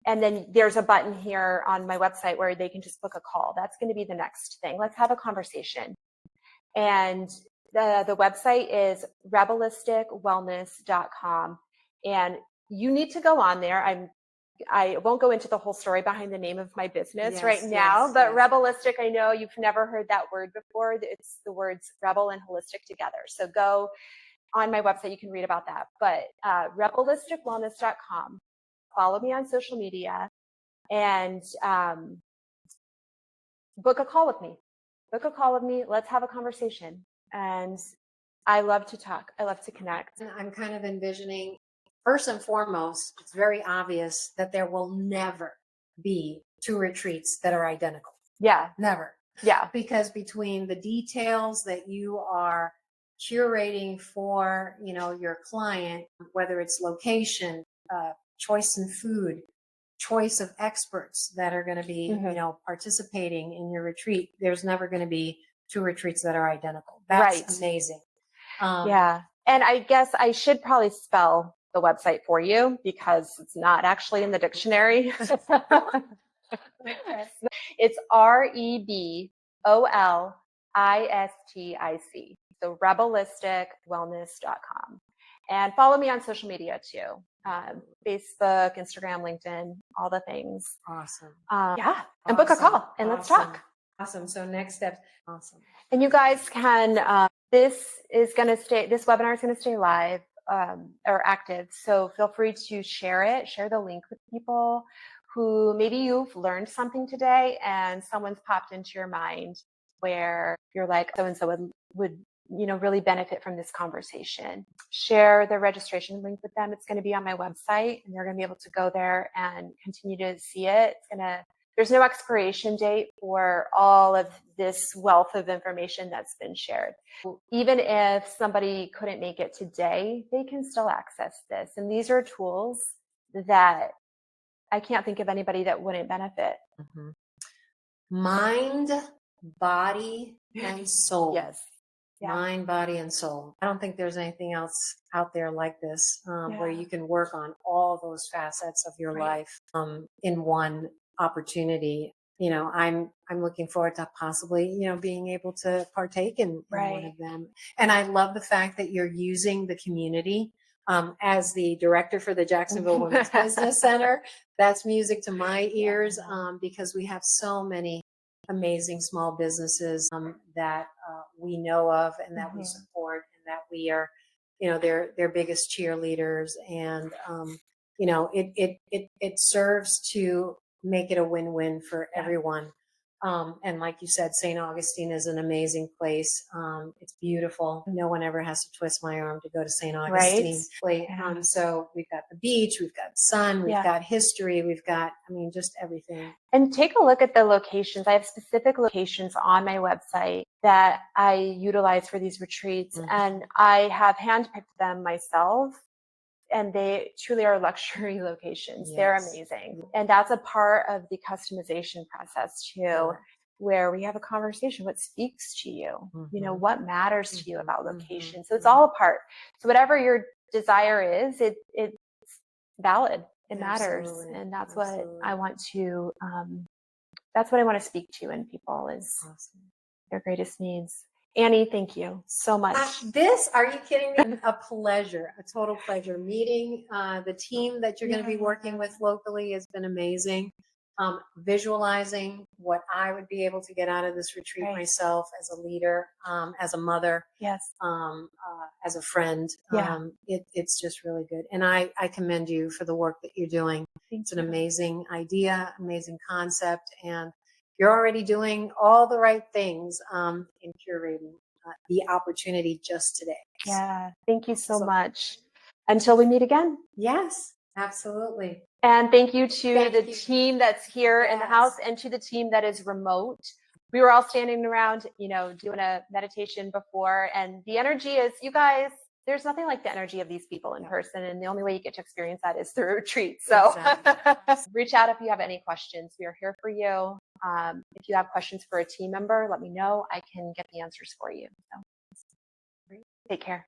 then there's a button here on my website where they can just book a call. That's going to be the next thing. Let's have a conversation. And the website is rebelisticwellness.com. And you need to go on there. I won't go into the whole story behind the name of my business now, but Rebelistic, I know you've never heard that word before. It's the words rebel and holistic together. So go on my website, you can read about that. But rebelisticwellness.com, follow me on social media, and book a call with me. Let's have a conversation. And I love to talk. I love to connect. And I'm kind of envisioning, first and foremost, it's very obvious that there will never be two retreats that are identical. Yeah. Never. Yeah. Because between the details that you are curating for, your client, whether it's location, choice in food, choice of experts that are going to be, participating in your retreat, there's never going to be two retreats that are identical. That's amazing. Yeah. And I guess I should probably spell the website for you because it's not actually in the dictionary. It's REBOLISTIC. So rebelisticwellness.com. And follow me on social media too. Facebook, Instagram, LinkedIn, all the things. Awesome. And book a call and let's talk. Awesome. So next steps. Awesome. And you guys can, this webinar is going to stay live or active. So feel free to share the link with people who maybe you've learned something today and someone's popped into your mind where you're like, so-and-so would really benefit from this conversation. Share the registration link with them. It's going to be on my website and they're going to be able to go there and continue to see it. There's no expiration date for all of this wealth of information that's been shared. Even if somebody couldn't make it today, they can still access this. And these are tools that I can't think of anybody that wouldn't benefit. Mm-hmm. Mind, body, and soul. Yes. Yeah. Mind, body, and soul. I don't think there's anything else out there like this where you can work on all those facets of your life in one opportunity. I'm looking forward to possibly, being able to partake in one of them. And I love the fact that you're using the community. As the director for the Jacksonville Women's Business Center, that's music to my ears because we have so many amazing small businesses that we know of and that we support and that we are, their biggest cheerleaders. And, it serves to make it a win-win for everyone. And like you said, St. Augustine is an amazing place. It's beautiful. No one ever has to twist my arm to go to St. Augustine. Right. So we've got the beach, we've got sun, we've Yeah. got history, we've got, I mean, just everything. And take a look at the locations. I have specific locations on my website that I utilize for these retreats, and I have handpicked them myself. And they truly are luxury locations. Yes. They're amazing. And that's a part of the customization process too, where we have a conversation. What speaks to you? You know, what matters to you about location? So it's all a part. So whatever your desire is, it's valid. It matters. And that's what I want to, that's what I want to speak to in people is their greatest needs. Annie, thank you so much. Are you kidding me? A pleasure, a total pleasure. Meeting the team that you're going to be working with locally has been amazing. Visualizing what I would be able to get out of this retreat myself as a leader, as a mother, as a friend. It's just really good. And I commend you for the work that you're doing. It's an amazing idea, amazing concept, and you're already doing all the right things in curating the opportunity just today. Yeah, thank you so much. Until we meet again. Yes, absolutely. And thank you to the team that's here in the house and to the team that is remote. We were all standing around, you know, doing a meditation before, and the energy is, you guys, there's nothing like the energy of these people in person, and the only way you get to experience that is through a retreat. So reach out if you have any questions. We are here for you. If you have questions for a team member, let me know. I can get the answers for you. So take care.